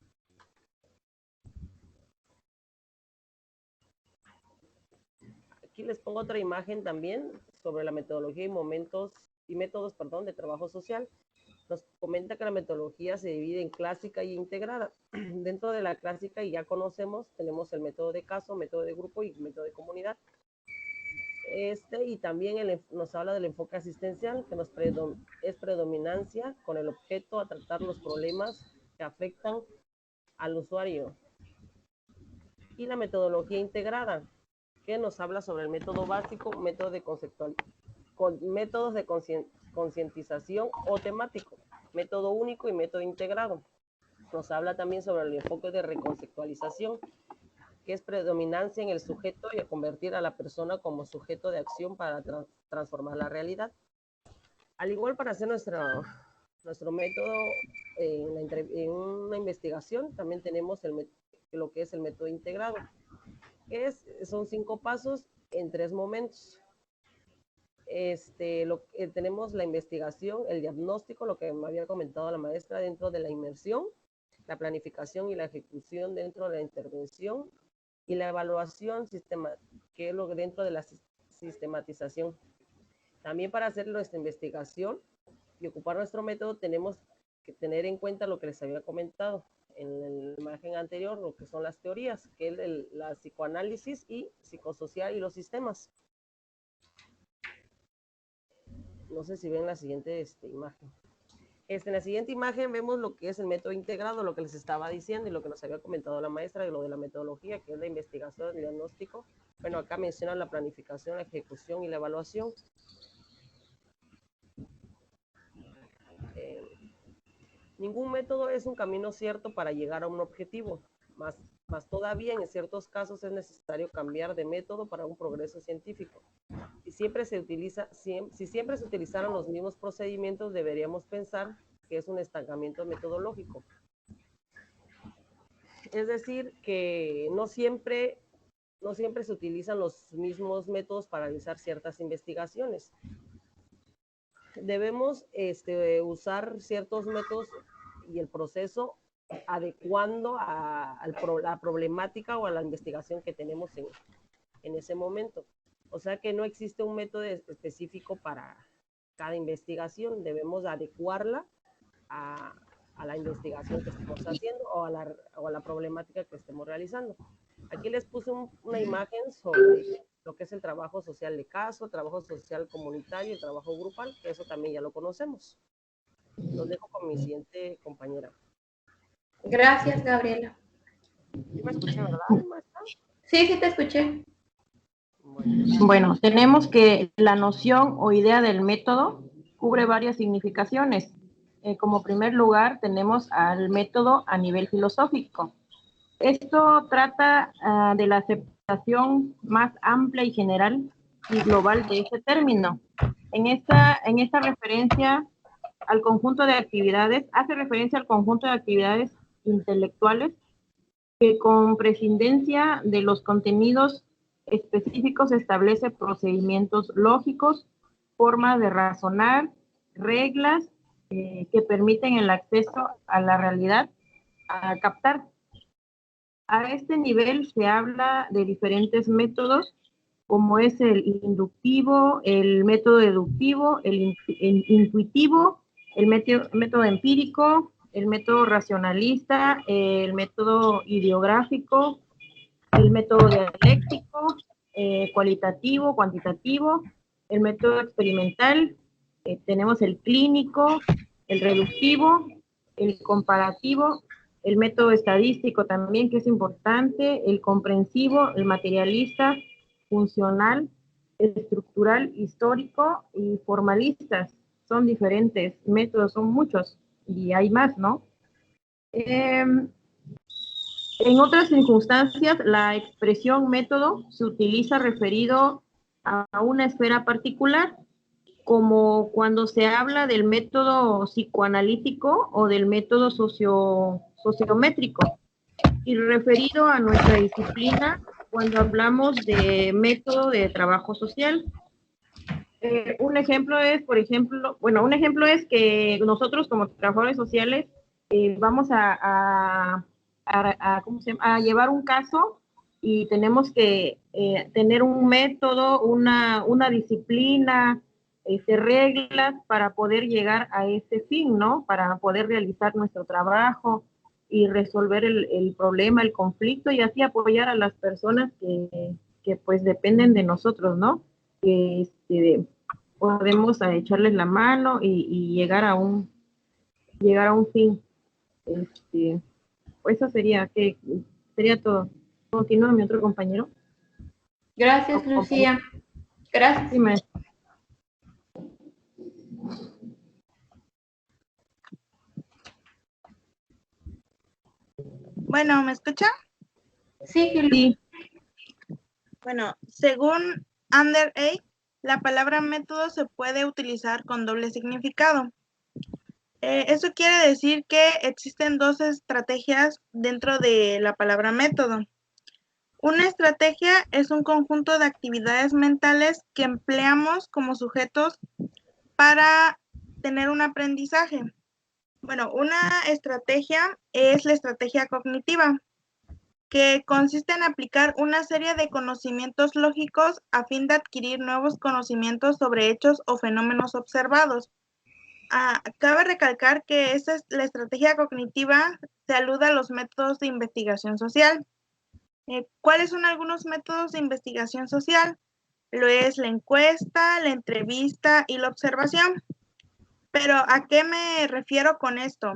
Aquí les pongo otra imagen también sobre la metodología y métodos de trabajo social. Nos comenta que la metodología se divide en clásica y integrada. Dentro de la clásica, y ya conocemos, tenemos el método de caso, método de grupo y método de comunidad. Y también nos habla del enfoque asistencial, que es predominancia con el objeto a tratar los problemas que afectan al usuario. Y la metodología integrada, que nos habla sobre el método básico, métodos de concientización o temático, método único y método integrado. Nos habla también sobre el enfoque de reconceptualización, que es predominancia en el sujeto y a convertir a la persona como sujeto de acción para transformar la realidad. Al igual, para hacer nuestro método en una investigación, también tenemos lo que es el método integrado, que son 5 pasos en 3 momentos. Tenemos la investigación, el diagnóstico, lo que me había comentado la maestra, dentro de la inmersión, la planificación y la ejecución dentro de la intervención, y la evaluación, que es lo dentro de la sistematización. También, para hacer nuestra investigación y ocupar nuestro método, tenemos que tener en cuenta lo que les había comentado en la imagen anterior, lo que son las teorías, que es la psicoanálisis y psicosocial y los sistemas. No sé si ven la siguiente imagen. En la siguiente imagen vemos lo que es el método integrado, lo que les estaba diciendo y lo que nos había comentado la maestra de lo de la metodología, que es la investigación, el diagnóstico. Bueno, acá menciona la planificación, la ejecución y la evaluación. Ningún método es un camino cierto para llegar a un objetivo, más todavía en ciertos casos es necesario cambiar de método para un progreso científico. Si siempre se utilizaran los mismos procedimientos, deberíamos pensar que es un estancamiento metodológico. Es decir, que no siempre se utilizan los mismos métodos para realizar ciertas investigaciones. Debemos usar ciertos métodos y el proceso adecuando a la problemática o a la investigación que tenemos en ese momento. O sea que no existe un método específico para cada investigación, debemos adecuarla a la investigación que estemos haciendo o a la problemática que estemos realizando. Aquí les puse una imagen sobre lo que es el trabajo social de caso, trabajo social comunitario y trabajo grupal, que eso también ya lo conocemos. Los dejo con mi siguiente compañera. Gracias, Gabriela. ¿Sí me escuché, verdad, maestra? Sí, sí te escuché. Bueno, tenemos que la noción o idea del método cubre varias significaciones. Como primer lugar, tenemos al método a nivel filosófico. Esto trata de la aceptación más amplia y general y global de este término. En esta referencia al conjunto de actividades, hace referencia al conjunto de actividades intelectuales que con prescindencia de los contenidos específicos establece procedimientos lógicos, formas de razonar, reglas que permiten el acceso a la realidad, a captar. A este nivel se habla de diferentes métodos, como es el inductivo, el método deductivo, el intuitivo, el método empírico, el método racionalista, el método ideográfico, el método dialéctico, cualitativo, cuantitativo, el método experimental, tenemos el clínico, el reductivo, el comparativo, el método estadístico también, que es importante, el comprensivo, el materialista, funcional, estructural, histórico y formalistas. Son diferentes métodos, son muchos, y hay más, ¿no? En otras circunstancias, la expresión método se utiliza referido a una esfera particular, como cuando se habla del método psicoanalítico o del método sociométrico, y referido a nuestra disciplina cuando hablamos de método de trabajo social. Un ejemplo es que nosotros como trabajadores sociales vamos a llevar un caso y tenemos que tener un método, una disciplina, reglas para poder llegar a ese fin, ¿no? Para poder realizar nuestro trabajo y resolver el problema, el conflicto, y así apoyar a las personas que pues dependen de nosotros, ¿no? Que podemos echarles la mano y llegar a un fin. Pues eso sería todo. Continúa mi otro compañero. Gracias, Lucía. Gracias. Sí, maestra. Bueno, ¿me escucha? Sí, sí. Bueno, según Ander A., la palabra método se puede utilizar con doble significado. Eso quiere decir que existen dos estrategias dentro de la palabra método. Una estrategia es un conjunto de actividades mentales que empleamos como sujetos para tener un aprendizaje. Bueno, una estrategia es la estrategia cognitiva, que consiste en aplicar una serie de conocimientos lógicos a fin de adquirir nuevos conocimientos sobre hechos o fenómenos observados. Cabe recalcar que la estrategia cognitiva se alude a los métodos de investigación social. ¿Cuáles son algunos métodos de investigación social? Lo es la encuesta, la entrevista y la observación. Pero ¿a qué me refiero con esto?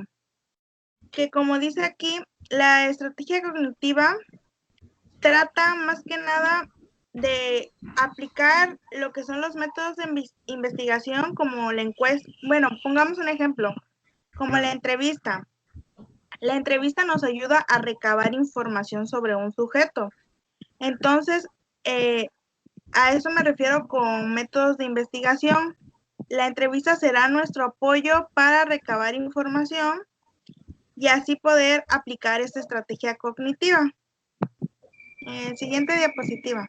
Que como dice aquí, la estrategia cognitiva trata más que nada de aplicar lo que son los métodos de investigación como la encuesta. Bueno, pongamos un ejemplo, como la entrevista. La entrevista nos ayuda a recabar información sobre un sujeto. Entonces, a eso me refiero con métodos de investigación. La entrevista será nuestro apoyo para recabar información y así poder aplicar esta estrategia cognitiva. Siguiente diapositiva.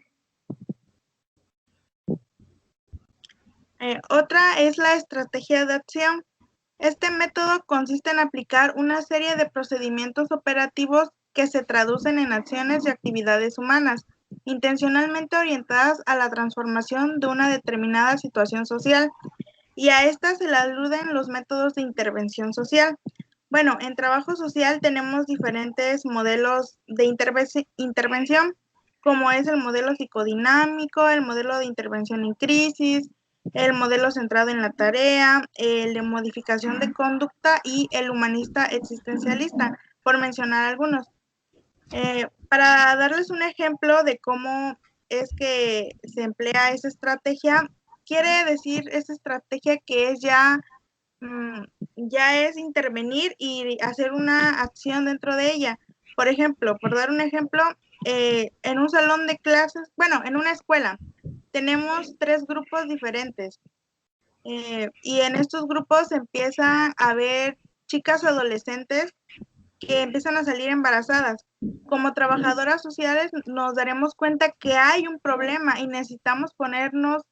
Otra es la estrategia de acción. Este método consiste en aplicar una serie de procedimientos operativos que se traducen en acciones y actividades humanas, intencionalmente orientadas a la transformación de una determinada situación social, y a esta se le aluden los métodos de intervención social. Bueno, en trabajo social tenemos diferentes modelos de intervención, como es el modelo psicodinámico, el modelo de intervención en crisis, el modelo centrado en la tarea, el de modificación de conducta y el humanista existencialista, por mencionar algunos. Para darles un ejemplo de cómo es que se emplea esa estrategia, quiere decir esa estrategia que es ya es intervenir y hacer una acción dentro de ella. Por ejemplo, por dar un ejemplo, en un salón de clases, bueno, en una escuela, tenemos 3 grupos diferentes. Y en estos grupos empieza a haber chicas adolescentes que empiezan a salir embarazadas. Como trabajadoras sociales nos daremos cuenta que hay un problema y necesitamos poner manos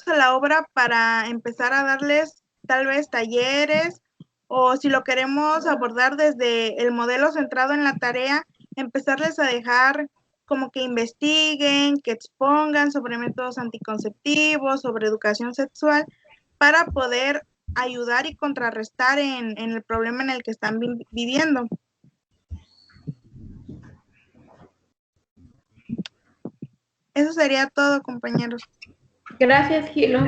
a la obra para empezar a darles tal vez talleres, o si lo queremos abordar desde el modelo centrado en la tarea, empezarles a dejar como que investiguen, que expongan sobre métodos anticonceptivos, sobre educación sexual, para poder ayudar y contrarrestar en el problema en el que están viviendo. Eso sería todo, compañeros. Gracias, Gilo.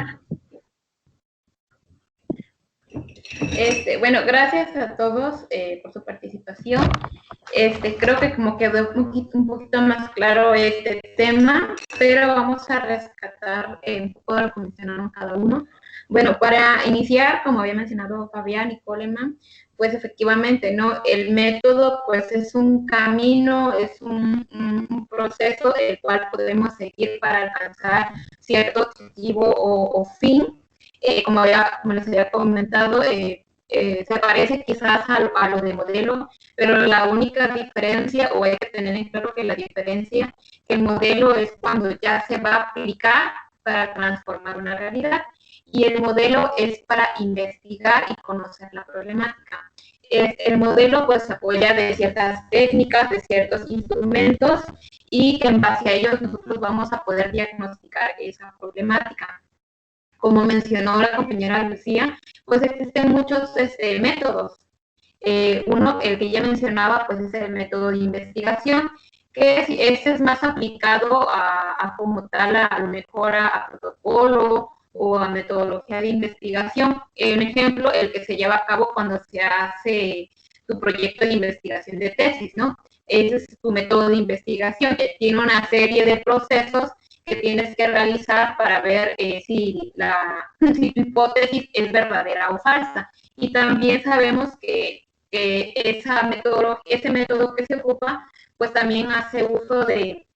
Bueno, gracias a todos por su participación. Creo que como quedó un poquito más claro este tema, pero vamos a rescatar un poco de lo que mencionaron cada uno. Bueno, para iniciar, como había mencionado Fabián y Coleman, pues efectivamente, ¿no? El método, pues es un camino, es un proceso el cual podemos seguir para alcanzar cierto objetivo o fin. Como les había comentado, se parece quizás a lo de modelo, pero la única diferencia, o hay que tener en claro que la diferencia, que el modelo es cuando ya se va a aplicar para transformar una realidad, y el modelo es para investigar y conocer la problemática. El modelo pues apoya de ciertas técnicas, de ciertos instrumentos, y que en base a ellos nosotros vamos a poder diagnosticar esa problemática. Como mencionó la compañera Lucía, pues existen muchos métodos. Uno, el que ya mencionaba, pues es el método de investigación, que este es más aplicado a como tal, a lo mejor a protocolo o a metodología de investigación. Un ejemplo, el que se lleva a cabo cuando se hace tu proyecto de investigación de tesis, ¿no? Ese es tu método de investigación, que tiene una serie de procesos que tienes que realizar para ver si tu hipótesis es verdadera o falsa. Y también sabemos que ese método que se ocupa, pues también hace uso de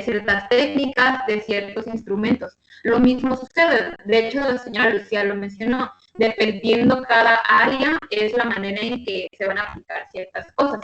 ciertas técnicas, de ciertos instrumentos. Lo mismo sucede, de hecho la señora Lucía lo mencionó, dependiendo cada área es la manera en que se van a aplicar ciertas cosas.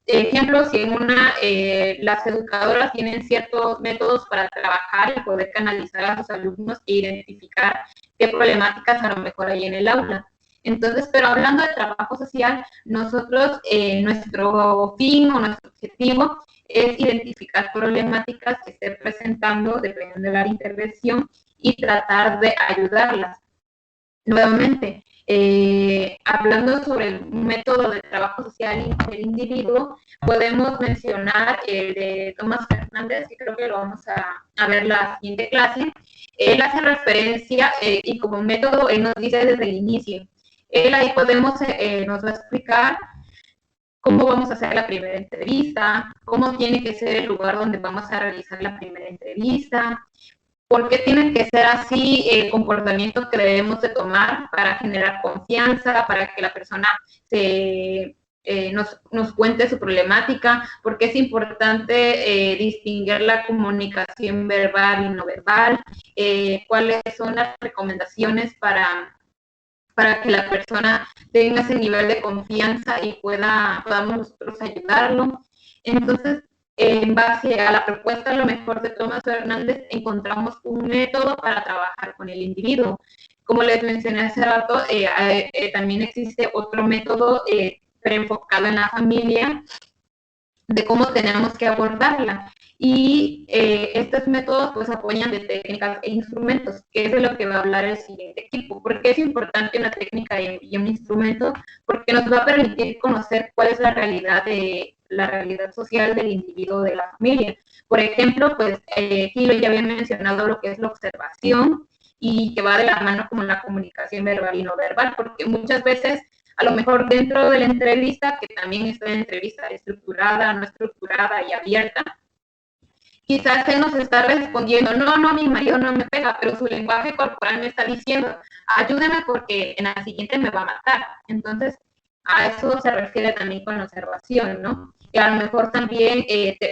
Ejemplo, si en las educadoras tienen ciertos métodos para trabajar y poder canalizar a sus alumnos e identificar qué problemáticas a lo mejor hay en el aula. Entonces, pero hablando de trabajo social, nosotros, nuestro fin o nuestro objetivo es identificar problemáticas que estén presentando, dependiendo de la intervención, y tratar de ayudarlas. nuevamente, hablando sobre el método de trabajo social del individuo, podemos mencionar el de Tomás Fernández, que creo que lo vamos a ver la siguiente clase. Él hace referencia y como método él nos dice desde el inicio. Él ahí nos va a explicar cómo vamos a hacer la primera entrevista, cómo tiene que ser el lugar donde vamos a realizar la primera entrevista, por qué tienen que ser así comportamientos que debemos de tomar para generar confianza, para que la persona nos cuente su problemática, porque es importante distinguir la comunicación verbal y no verbal, cuáles son las recomendaciones para que la persona tenga ese nivel de confianza y podamos nosotros ayudarlo. Entonces, en base a la propuesta, a lo mejor de Tomás Fernández, encontramos un método para trabajar con el individuo. Como les mencioné hace rato, también existe otro método enfocado en la familia, de cómo tenemos que abordarla. Y estos métodos pues apoyan de técnicas e instrumentos, que es de lo que va a hablar el siguiente equipo. ¿Por qué es importante una técnica y un instrumento? Porque nos va a permitir conocer cuál es la realidad social del individuo, de la familia. Por ejemplo, pues Gilo ya había mencionado lo que es la observación y que va de la mano con la comunicación verbal y no verbal, porque muchas veces a lo mejor dentro de la entrevista, que también es una entrevista estructurada, no estructurada y abierta, quizás él nos está respondiendo, no, mi marido no me pega, pero su lenguaje corporal me está diciendo, ayúdeme porque en la siguiente me va a matar. Entonces, a eso se refiere también con la observación, ¿no? Que a lo mejor también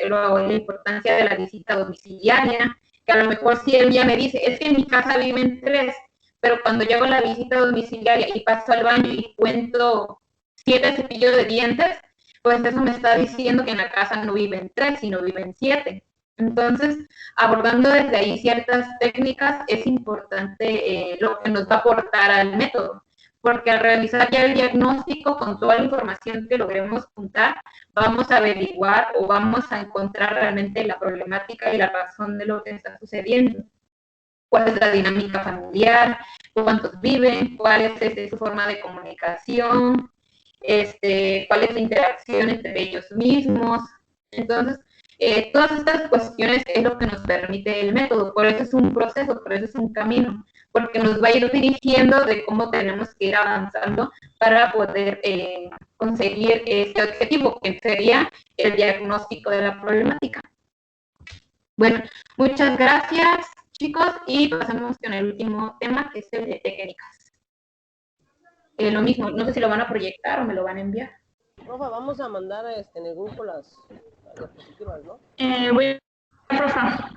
la importancia de la visita domiciliaria, que a lo mejor si él ya me dice, es que en mi casa viven 3, pero cuando llego a la visita domiciliaria y paso al baño y cuento 7 cepillos de dientes, pues eso me está diciendo que en la casa no viven 3, sino viven 7. Entonces, abordando desde ahí ciertas técnicas, es importante lo que nos va a aportar al método, porque al realizar ya el diagnóstico con toda la información que logremos juntar, vamos a averiguar o vamos a encontrar realmente la problemática y la razón de lo que está sucediendo. Cuál es la dinámica familiar, cuántos viven, cuál es su forma de comunicación, cuál es la interacción entre ellos mismos. Entonces, todas estas cuestiones es lo que nos permite el método, por eso es un proceso, por eso es un camino, porque nos va a ir dirigiendo de cómo tenemos que ir avanzando para poder conseguir este objetivo, que sería el diagnóstico de la problemática. Bueno, muchas gracias, chicos, y pasamos con el último tema, que es el de técnicas. Lo mismo, no sé si lo van a proyectar o me lo van a enviar. Profa, vamos a mandar en el grupo las diapositivas, ¿no? Voy a profa.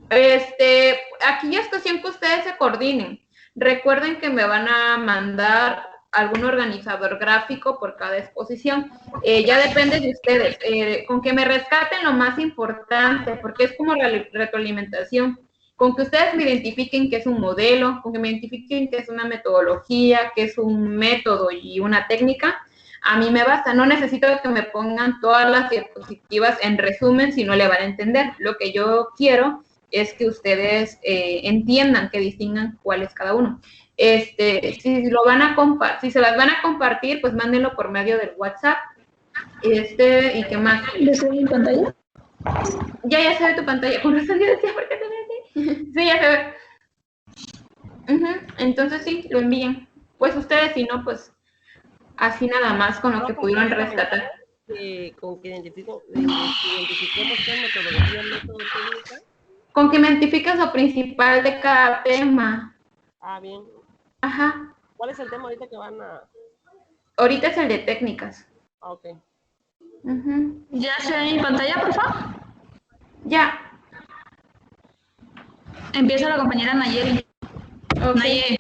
Aquí ya es cuestión que ustedes se coordinen. Recuerden que me van a mandar algún organizador gráfico por cada exposición. Ya depende de ustedes. Con que me rescaten lo más importante, porque es como retroalimentación. Con que ustedes me identifiquen que es un modelo, con que me identifiquen que es una metodología, que es un método y una técnica, a mí me basta. No necesito que me pongan todas las diapositivas en resumen si no le van a entender. Lo que yo quiero es que ustedes entiendan, que distingan cuál es cada uno. Si lo van a si se las van a compartir, pues mándenlo por medio del WhatsApp. ¿Y qué más? ¿Le subo mi pantalla? Ya se ve tu pantalla. Con razón yo decía, ¿por qué te ves? Sí, ya se ve. Entonces sí, lo envíen. Pues ustedes, si no, pues así nada más con lo que pudieron rescatar. Con que identifiquemos qué metodología, método, técnica. Con que me identifiques lo principal de cada tema. Ah, bien. Ajá. ¿Cuál es el tema ahorita que van a...? Ahorita es el de técnicas. Ah, ok. ¿Ya se ve mi pantalla, por favor? Ya. Empieza la compañera Nayeli. Okay. Nayeli.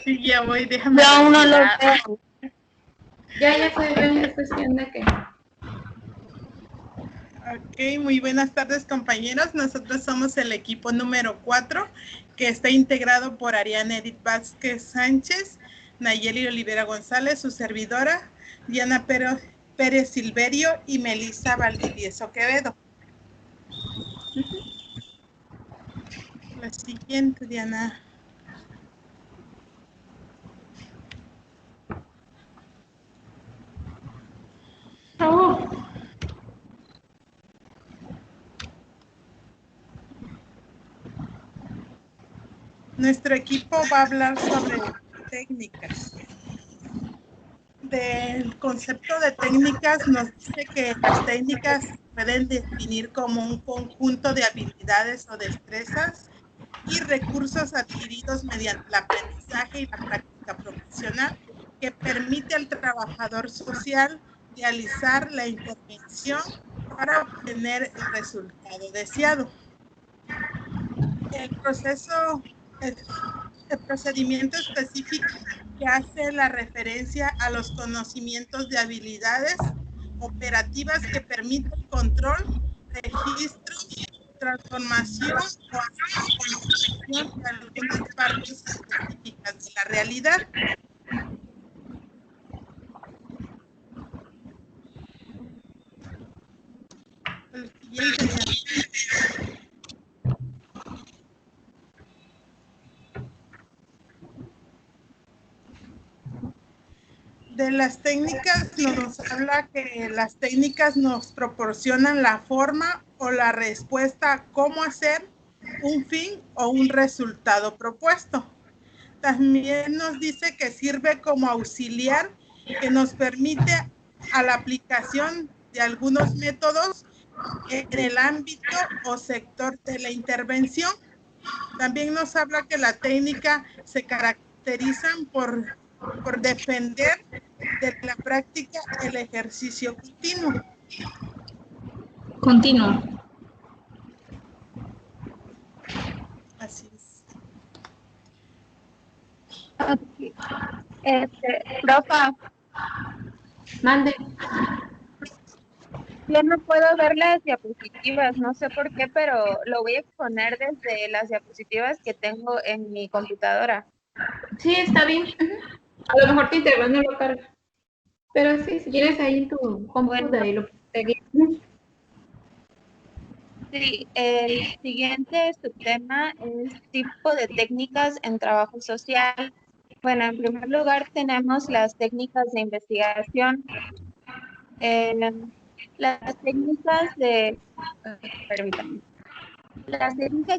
Sí, ya voy, déjame. Yo aún no lo veo. Ya se ve, es cuestión de que... Ok, muy buenas tardes, compañeros. Nosotros somos el equipo número 4, que está integrado por Ariana Edith Vázquez Sánchez, Nayeli Olivera González, su servidora, Diana Pérez Silverio y Melissa Valdivieso Quevedo. La siguiente, Diana. Nuestro equipo va a hablar sobre técnicas. Del concepto de técnicas nos dice que las técnicas pueden definir como un conjunto de habilidades o destrezas y recursos adquiridos mediante el aprendizaje y la práctica profesional que permite al trabajador social realizar la intervención para obtener el resultado deseado. El procedimiento específico que hace la referencia a los conocimientos de habilidades operativas que permiten el control, registro, transformación o actualización de algunas partes específicas de la realidad. El siguiente. De las técnicas nos habla que las técnicas nos proporcionan la forma o la respuesta a cómo hacer un fin o un resultado propuesto. También nos dice que sirve como auxiliar que nos permite a la aplicación de algunos métodos en el ámbito o sector de la intervención. También nos habla que la técnica se caracterizan por defender de la práctica el ejercicio continuo. Continuo. Así es. Okay. Profa, Mande. yo no puedo ver las diapositivas, no sé por qué, pero lo voy a exponer desde las diapositivas que tengo en mi computadora. Sí, está bien. A lo mejor tu internet no lo carga. Pero sí, si quieres ahí en tu computadora y lo puedes. Sí, el siguiente subtema es tipo de técnicas en trabajo social. Bueno, en primer lugar tenemos las técnicas de investigación. Las técnicas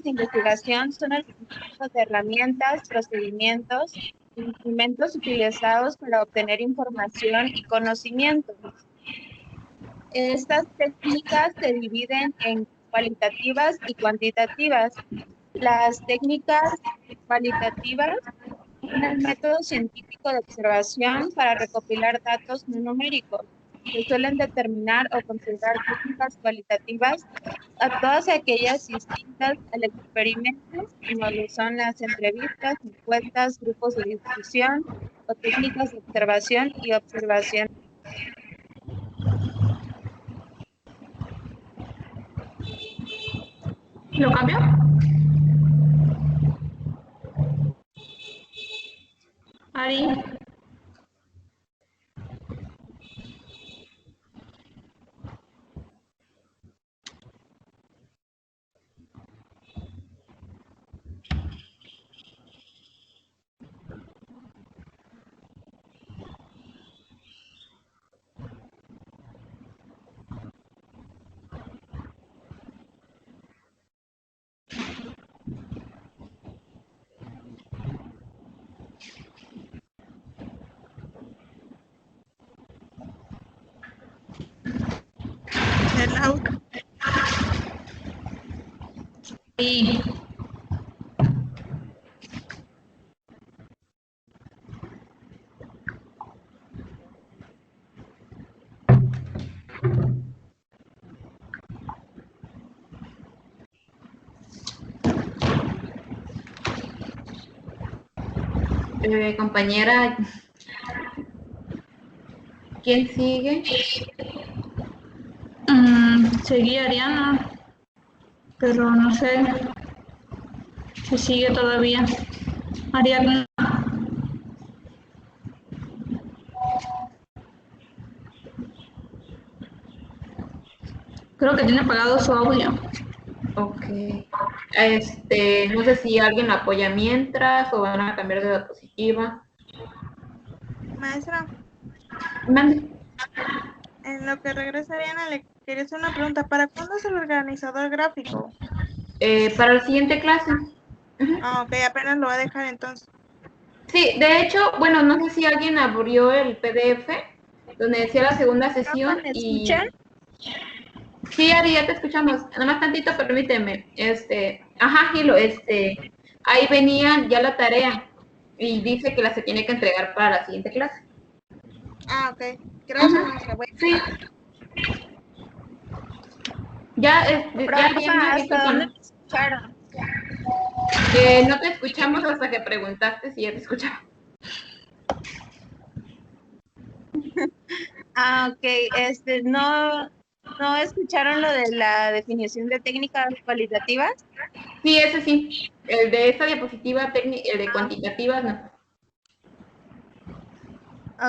de investigación son el conjunto de herramientas, procedimientos, instrumentos utilizados para obtener información y conocimientos. Estas técnicas se dividen en cualitativas y cuantitativas. Las técnicas cualitativas son el método científico de observación para recopilar datos no numéricos. Se suelen determinar o considerar técnicas cualitativas a todas aquellas distintas al experimento, como lo son las entrevistas, encuestas, grupos de discusión o técnicas de observación y observación. ¿Lo cambio? Ari. Hello. Sí. Compañera, ¿quién sigue? Seguía Ariana, pero no sé si sigue todavía. Ariana. Creo que tiene apagado su audio. Ok. No sé si alguien apoya mientras o van a cambiar de diapositiva. Maestra, Mande. en lo que regresa Diana, le quería hacer una pregunta. ¿Para cuándo es el organizador gráfico? Para la siguiente clase. Ah, ok, apenas lo va a dejar entonces. Sí, de hecho, bueno, no sé si alguien abrió el PDF donde decía la segunda sesión ¿Me y... escuchan? Sí, Ari, ya te escuchamos. Nada más tantito, permíteme. Ajá, Gilo, ahí venía ya la tarea y dice que la se tiene que entregar para la siguiente clase. Ah, ok. Gracias, maestra. Sí. Ya, Profa, Diana, ¿hasta dónde discúlpanos. me escucharon? No te escuchamos hasta que preguntaste si ya te escuchaba. Ah, ok. ¿No escucharon lo de la definición de técnicas cualitativas? Sí, ese sí. El de esta diapositiva el de cuantitativas, no.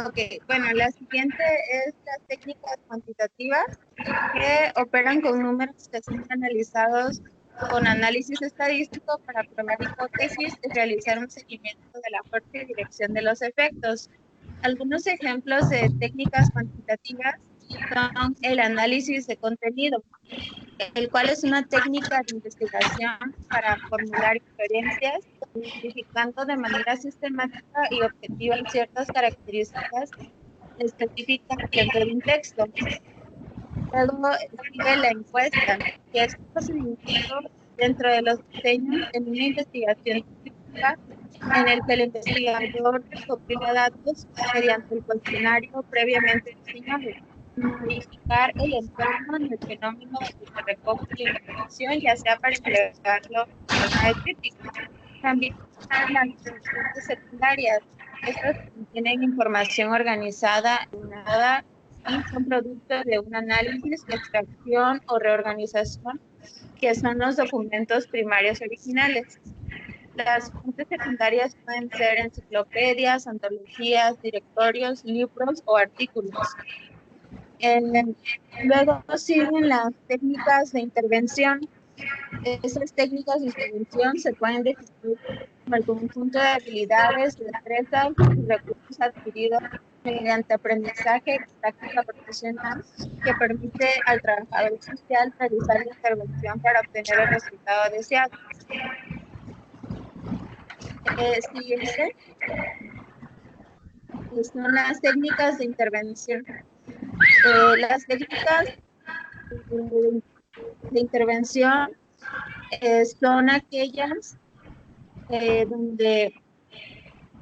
Ok, bueno, la siguiente es las técnicas cuantitativas que operan con números que son analizados con análisis estadístico para probar hipótesis y realizar un seguimiento de la fuerza y dirección de los efectos. Algunos ejemplos de técnicas cuantitativas son el análisis de contenido, el cual es una técnica de investigación para formular inferencias, identificando de manera sistemática y objetiva ciertas características específicas dentro de un texto. Luego sigue la encuesta, que es un procedimiento dentro de los diseños en una investigación científica en el que el investigador recopila datos mediante el cuestionario previamente diseñado, modificar el entorno en el fenómeno donde se recoge la información, ya sea para entregarlo de forma de crítica. También están las fuentes secundarias. Estas contienen información organizada en nada y son producto de un análisis, extracción o reorganización, que son los documentos primarios originales. Las fuentes secundarias pueden ser enciclopedias, antologías, directorios, libros o artículos. Luego siguen las técnicas de intervención. Esas técnicas de intervención se pueden definir como el conjunto de habilidades, destrezas y recursos adquiridos mediante aprendizaje y práctica profesional que permite al trabajador social realizar la intervención para obtener el resultado deseado. Siguiente son las técnicas de intervención. Las técnicas de intervención son aquellas donde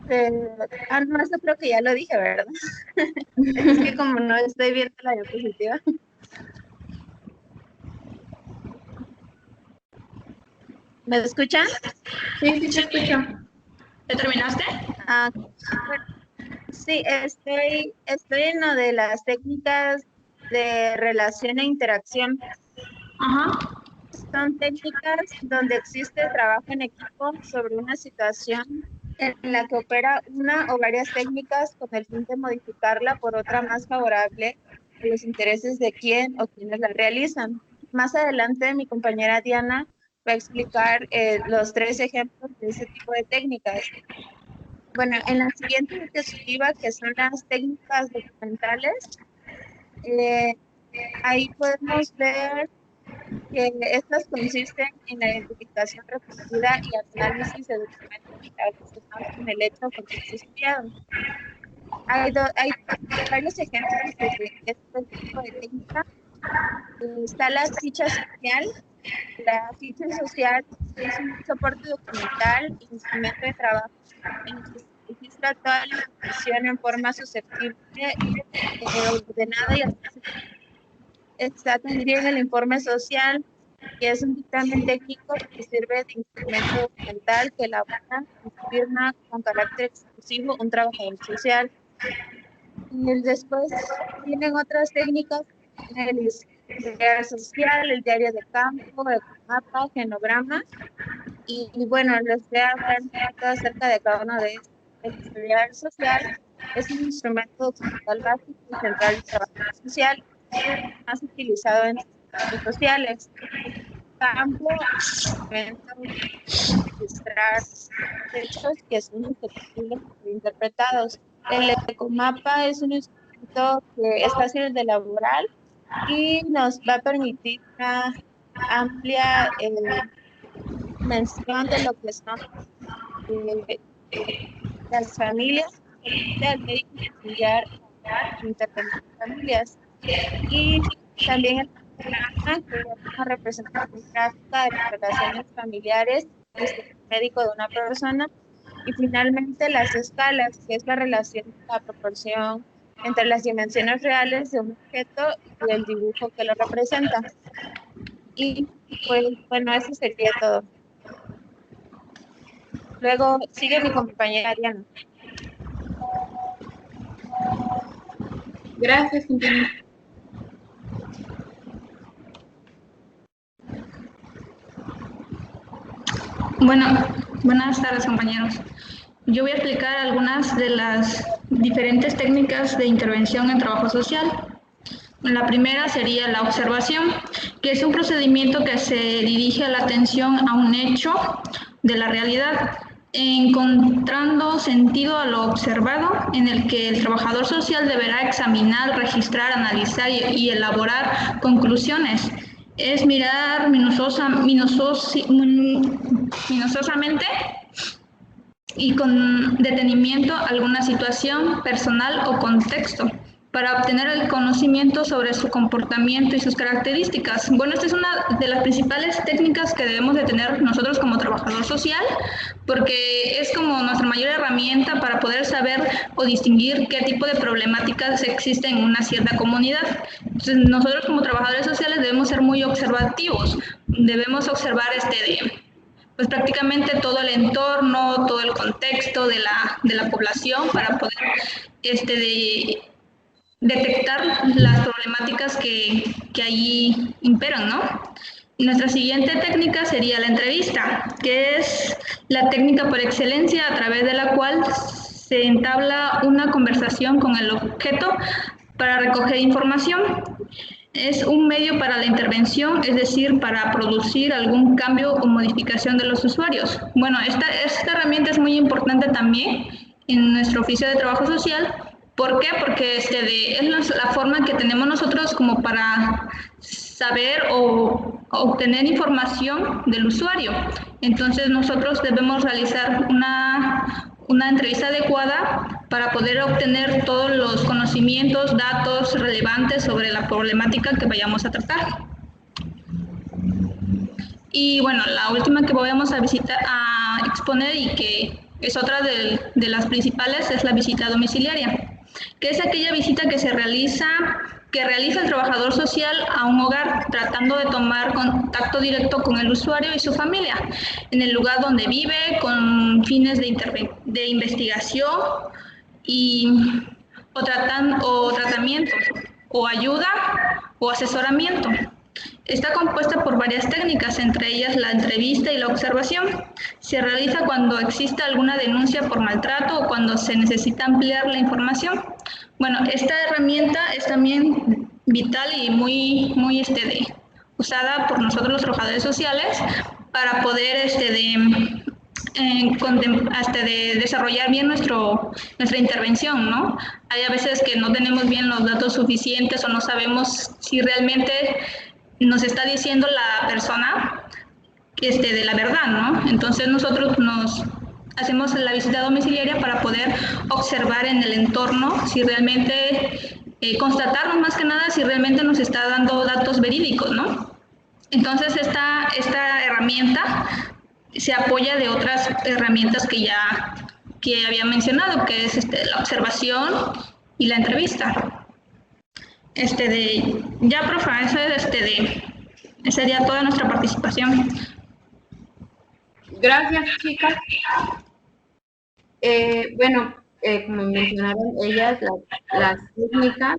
no, eso creo que ya lo dije, ¿verdad? Es que como no estoy viendo la diapositiva. ¿Me escuchan? Sí, sí te escucho. ¿Ya terminaste? Bueno, sí, estoy en lo de las técnicas de relación e interacción. Ajá. Son técnicas donde existe trabajo en equipo sobre una situación en la que opera una o varias técnicas con el fin de modificarla por otra más favorable a los intereses de quien o quienes la realizan. Más adelante mi compañera Diana va a explicar los 3 ejemplos de ese tipo de técnicas. Bueno, en la siguiente diapositiva, que son las técnicas documentales, ahí podemos ver que estas consisten en la identificación repetida y análisis de documentos relacionados con el hecho o contexto estudiado. Hay varios ejemplos de este tipo de técnica. Está la ficha social. La ficha social es un soporte documental, instrumento de trabajo en el que se registra toda la información en forma susceptible, ordenada y accesible. Está también el informe social, que es un dictamen técnico que sirve de instrumento documental que elabora y firma con carácter exclusivo un trabajador social. Y después tienen otras técnicas, el diario social, el diario de campo, el mapa, genograma, y bueno, les voy a hablar un poquito acerca de cada uno de estos. El historial social es un instrumento documental básico y central del trabajo social, más utilizado en servicios sociales. campo registrar hechos que son susceptibles de ser interpretados. El ecomapa es un instrumento que es fácil de elaborar y nos va a permitir una amplia mención de lo que son las familias, el médico familiar, intervenir en familias. Y también el programa que es una representación gráfica de las relaciones familiares desde el médico de una persona. Y finalmente las escalas, que es la relación, la proporción entre las dimensiones reales de un objeto y el dibujo que lo representa. Y pues bueno, eso sería todo. Luego sigue mi compañera Ariana. Gracias, compañera. Bueno, buenas tardes, compañeros. Yo voy a explicar algunas de las diferentes técnicas de intervención en trabajo social. La primera sería la observación, que es un procedimiento que se dirige la atención a un hecho de la realidad, encontrando sentido a lo observado, en el que el trabajador social deberá examinar, registrar, analizar y elaborar conclusiones. Es mirar minuciosamente y con detenimiento alguna situación personal o contexto para obtener el conocimiento sobre su comportamiento y sus características. Bueno, esta es una de las principales técnicas que debemos de tener nosotros como trabajador social, porque es como nuestra mayor herramienta para poder saber o distinguir qué tipo de problemáticas existen en una cierta comunidad. Entonces, nosotros como trabajadores sociales debemos ser muy observativos, debemos observar pues prácticamente todo el entorno, todo el contexto de la población para poder detectar las problemáticas que allí imperan, ¿no? Nuestra siguiente técnica sería la entrevista, que es la técnica por excelencia a través de la cual se entabla una conversación con el objeto para recoger información. Es un medio para la intervención, es decir, para producir algún cambio o modificación de los usuarios. Bueno, esta herramienta es muy importante también en nuestro oficio de trabajo social. ¿Por qué? Porque es la forma que tenemos nosotros como para saber o obtener información del usuario. Entonces nosotros debemos realizar una entrevista adecuada para poder obtener todos los conocimientos, datos relevantes sobre la problemática que vayamos a tratar. Y bueno, la última que vamos a exponer y que es otra de las principales es la visita domiciliaria, que es aquella visita que realiza el trabajador social a un hogar, tratando de tomar contacto directo con el usuario y su familia, en el lugar donde vive, con fines de investigación o tratamiento, o ayuda, o asesoramiento. Está compuesta por varias técnicas, entre ellas la entrevista y la observación. Se realiza cuando existe alguna denuncia por maltrato o cuando se necesita ampliar la información. Bueno, esta herramienta es también vital y muy usada por nosotros los trabajadores sociales para poder desarrollar bien nuestra intervención, ¿no? Hay a veces que no tenemos bien los datos suficientes o no sabemos si realmente nos está diciendo la persona de la verdad, ¿no? Entonces nosotros hacemos la visita domiciliaria para poder observar en el entorno si realmente, constatarnos más que nada si realmente nos está dando datos verídicos, ¿no? Entonces esta herramienta se apoya de otras herramientas que había mencionado, que es la observación y la entrevista. Ya, profa, eso es sería toda nuestra participación. Gracias, chicas. Bueno, como mencionaron ellas, las técnicas,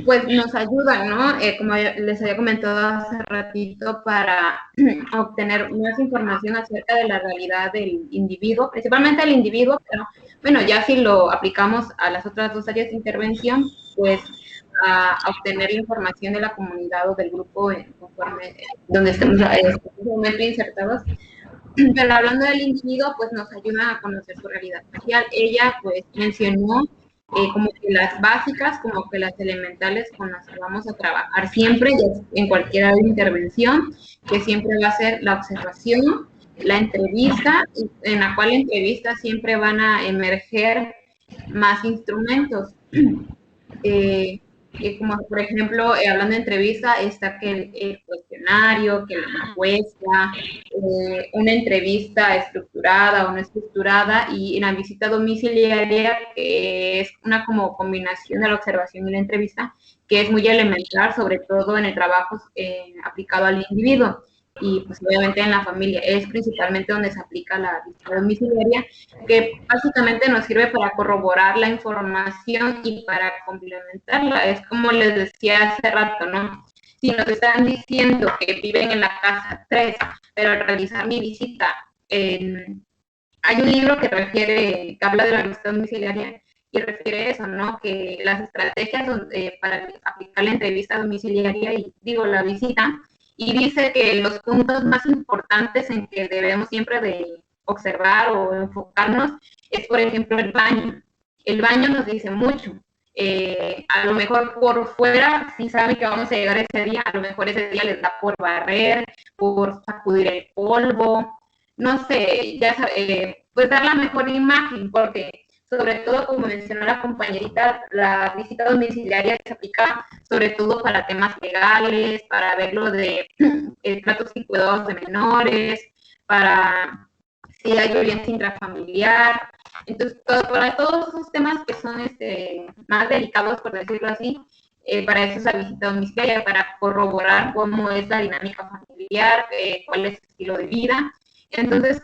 pues nos ayudan, ¿no? Como les había comentado hace ratito, para obtener más información acerca de la realidad del individuo, principalmente del individuo, pero bueno, ya si lo aplicamos a las otras dos áreas de intervención, pues a obtener la información de la comunidad o del grupo conforme donde estemos insertados. Pero hablando del individuo, pues nos ayuda a conocer su realidad social. Ella pues mencionó como que las básicas, como que las elementales con las que vamos a trabajar siempre, en cualquier área de intervención, que siempre va a ser la observación, la entrevista, en la cual entrevista siempre van a emerger más instrumentos. Como por ejemplo, hablando de entrevista, está que el cuestionario, que la encuesta, una entrevista estructurada o no estructurada, y en la visita domiciliaria, que es una como combinación de la observación y la entrevista, que es muy elemental, sobre todo en el trabajo aplicado al individuo. Y pues obviamente en la familia es principalmente donde se aplica la visita domiciliaria, que básicamente nos sirve para corroborar la información y para complementarla. Es como les decía hace rato, ¿no? Si nos están diciendo que viven en la casa 3, pero al realizar mi visita, hay un libro que habla de la visita domiciliaria y refiere eso, ¿no? Que las estrategias para aplicar la entrevista domiciliaria la visita, y dice que los puntos más importantes en que debemos siempre de observar o enfocarnos es, por ejemplo, el baño. El baño nos dice mucho. A lo mejor por fuera, si saben que vamos a llegar ese día, a lo mejor ese día les da por barrer, por sacudir el polvo, no sé, pues dar la mejor imagen, porque sobre todo, como mencionó la compañerita, la visita domiciliaria se aplica sobre todo para temas legales, para ver lo de tratos y cuidados de menores, para si hay violencia intrafamiliar. Entonces, para todos esos temas que son más delicados, por decirlo así, para eso es la visita domiciliaria, para corroborar cómo es la dinámica familiar, cuál es el estilo de vida. Entonces,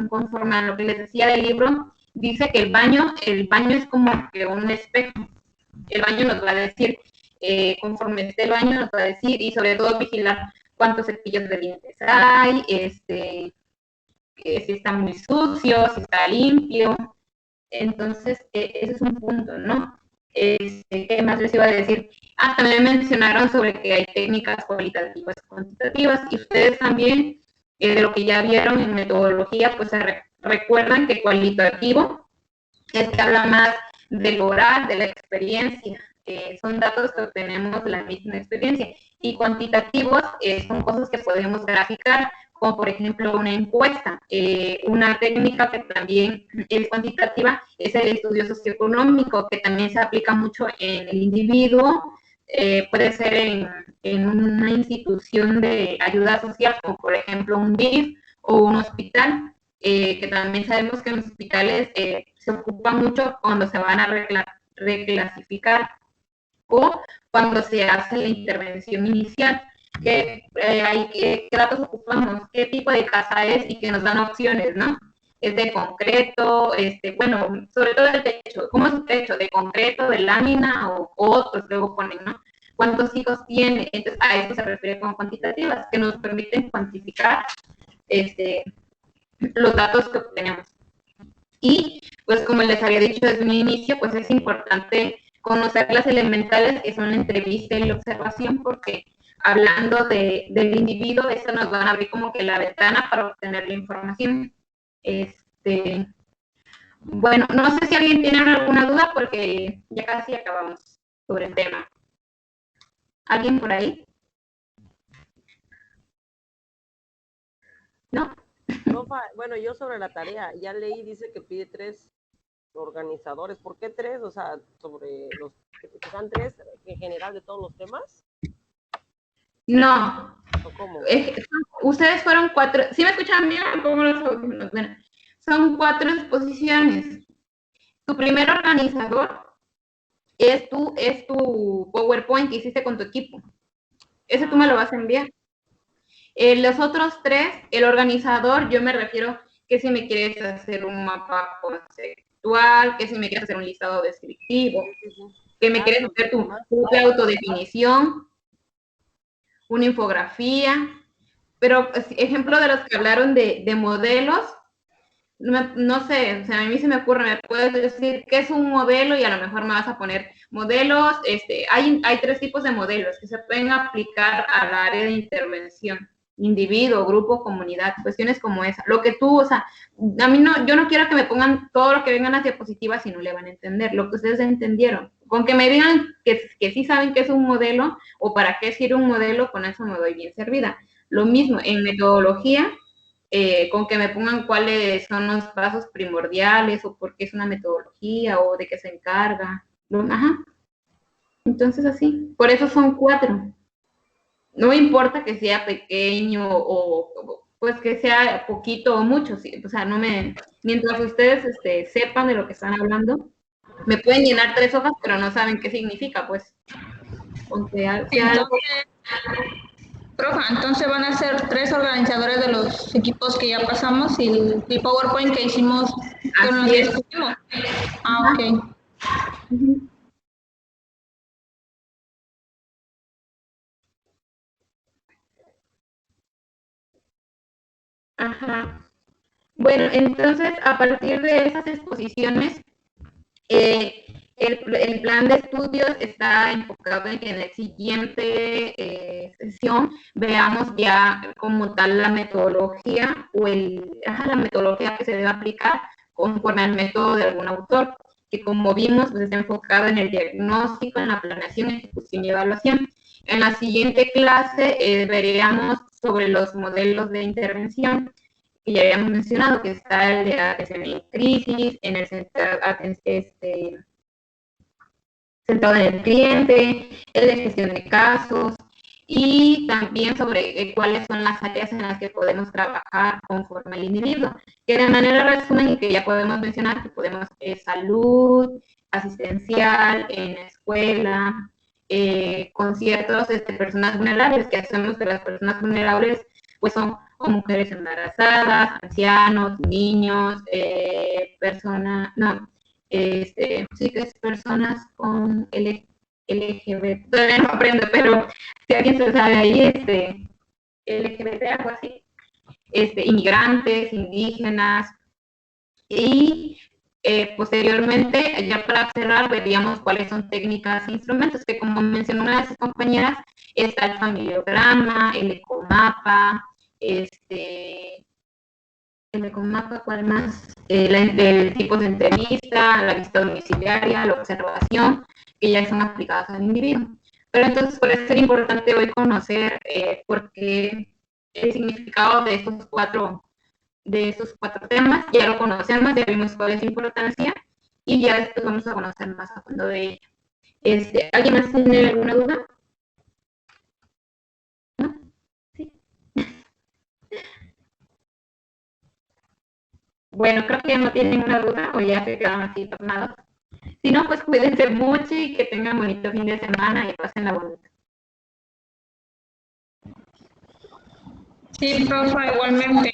conforme a lo que les decía del libro, dice que el baño es como que un espejo. El baño nos va a decir, conforme esté el baño, nos va a decir, y sobre todo vigilar cuántos cepillos de dientes hay, si está muy sucio, si está limpio. Entonces, ese es un punto, ¿no? ¿Qué más les iba a decir? También mencionaron sobre que hay técnicas cualitativas y cuantitativas, y ustedes también, de lo que ya vieron en metodología, pues recuerdan que cualitativo habla más del oral, de la experiencia, son datos que obtenemos de la misma experiencia, y cuantitativos son cosas que podemos graficar, como por ejemplo una encuesta. Una técnica que también es cuantitativa es el estudio socioeconómico, que también se aplica mucho en el individuo, puede ser en una institución de ayuda social, como por ejemplo un DIF o un hospital, que también sabemos que en los hospitales se ocupa mucho cuando se van a reclasificar o cuando se hace la intervención inicial. ¿Qué datos ocupamos? ¿Qué tipo de casa es? Y que nos dan opciones, ¿no? Es de concreto, bueno, sobre todo el techo. ¿Cómo es un techo? ¿De concreto, de lámina o otros? Luego ponen, ¿no? ¿Cuántos hijos tiene? Entonces, a esto se refiere como cuantitativas, que nos permiten cuantificar los datos que obtenemos. Y, pues, como les había dicho desde un inicio, pues es importante conocer las elementales, que son la entrevista y la observación, porque hablando del individuo, eso nos van a abrir como que la ventana para obtener la información. Bueno, no sé si alguien tiene alguna duda, porque ya casi acabamos sobre el tema. ¿Alguien por ahí? ¿No? Bueno, yo sobre la tarea, ya leí, dice que pide 3 organizadores. ¿Por qué 3? O sea, sobre los que sean 3 en general de todos los temas. No. ¿Cómo? Ustedes fueron 4. ¿Sí me escuchan bien? Son 4 exposiciones. Tu primer organizador es tu PowerPoint que hiciste con tu equipo. Ese tú me lo vas a enviar. Los otros 3, el organizador, yo me refiero que si me quieres hacer un mapa conceptual, que si me quieres hacer un listado descriptivo, que me quieres hacer tu propia autodefinición, una infografía, pero ejemplo de los que hablaron de modelos, no sé, o sea, a mí se me ocurre, me puedes decir qué es un modelo y a lo mejor me vas a poner modelos, hay 3 tipos de modelos que se pueden aplicar al área de intervención, individuo, grupo, comunidad, cuestiones como esa. Lo que tú, o sea, a mí no, yo no quiero que me pongan todo lo que vengan las diapositivas si no le van a entender, lo que ustedes entendieron. Con que me digan que sí saben qué es un modelo o para qué sirve un modelo, con eso me doy bien servida. Lo mismo, en metodología, con que me pongan cuáles son los pasos primordiales o por qué es una metodología o de qué se encarga. Ajá. Entonces así, por eso son 4. No importa que sea pequeño o pues que sea poquito o mucho, sí, o sea, mientras ustedes sepan de lo que están hablando, me pueden llenar 3 hojas, pero no saben qué significa, pues. Profa, entonces van a ser 3 organizadores de los equipos que ya pasamos y el PowerPoint que hicimos con los que discutimos. Ah, ok. Ajá. Bueno, entonces, a partir de esas exposiciones, el plan de estudios está enfocado en que en la siguiente sesión veamos ya como tal la metodología o la metodología que se debe aplicar conforme al método de algún autor, que como vimos, pues está enfocado en el diagnóstico, en la planeación, ejecución y evaluación. En la siguiente clase veríamos sobre los modelos de intervención, que ya habíamos mencionado, que está el de atención en crisis, en el centrado en el cliente, el de gestión de casos, y también sobre cuáles son las áreas en las que podemos trabajar conforme al individuo, que de manera resumen y que ya podemos mencionar que podemos salud, asistencial, en escuela, con ciertas personas vulnerables, que hacemos que las personas vulnerables pues son o mujeres embarazadas, ancianos, niños, sí que es personas con LGBT, todavía no aprendo, pero si alguien se sabe ahí, LGBT, algo así, inmigrantes, indígenas, y posteriormente, ya para cerrar, veríamos cuáles son técnicas e instrumentos, que como mencionó una de sus compañeras, está el familiograma, el ecomapa, el ecomapa, ¿cuál más? El tipo de entrevista, la visita domiciliaria, la observación, que ya son aplicadas al individuo. Pero entonces, por eso es importante hoy conocer por qué el significado de estos 4 temas, ya lo conocemos, ya vimos cuál es su importancia y ya después vamos a conocer más a fondo de ello. ¿Alguien más tiene alguna duda? ¿No? Sí. Bueno, creo que ya no tienen ninguna duda o ya se quedaron así tornados. Si no, pues cuídense mucho y que tengan bonito fin de semana y pasen la bonita. Sí, profe, igualmente.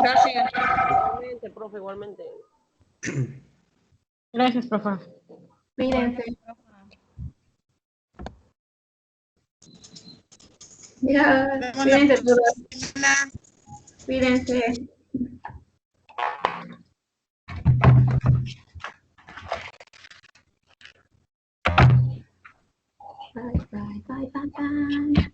Gracias. Igualmente, profe, igualmente. Gracias, profe. Cuídense. Ya, cuídense todos. Cuídense. Bye, bye, bye, bye, bye.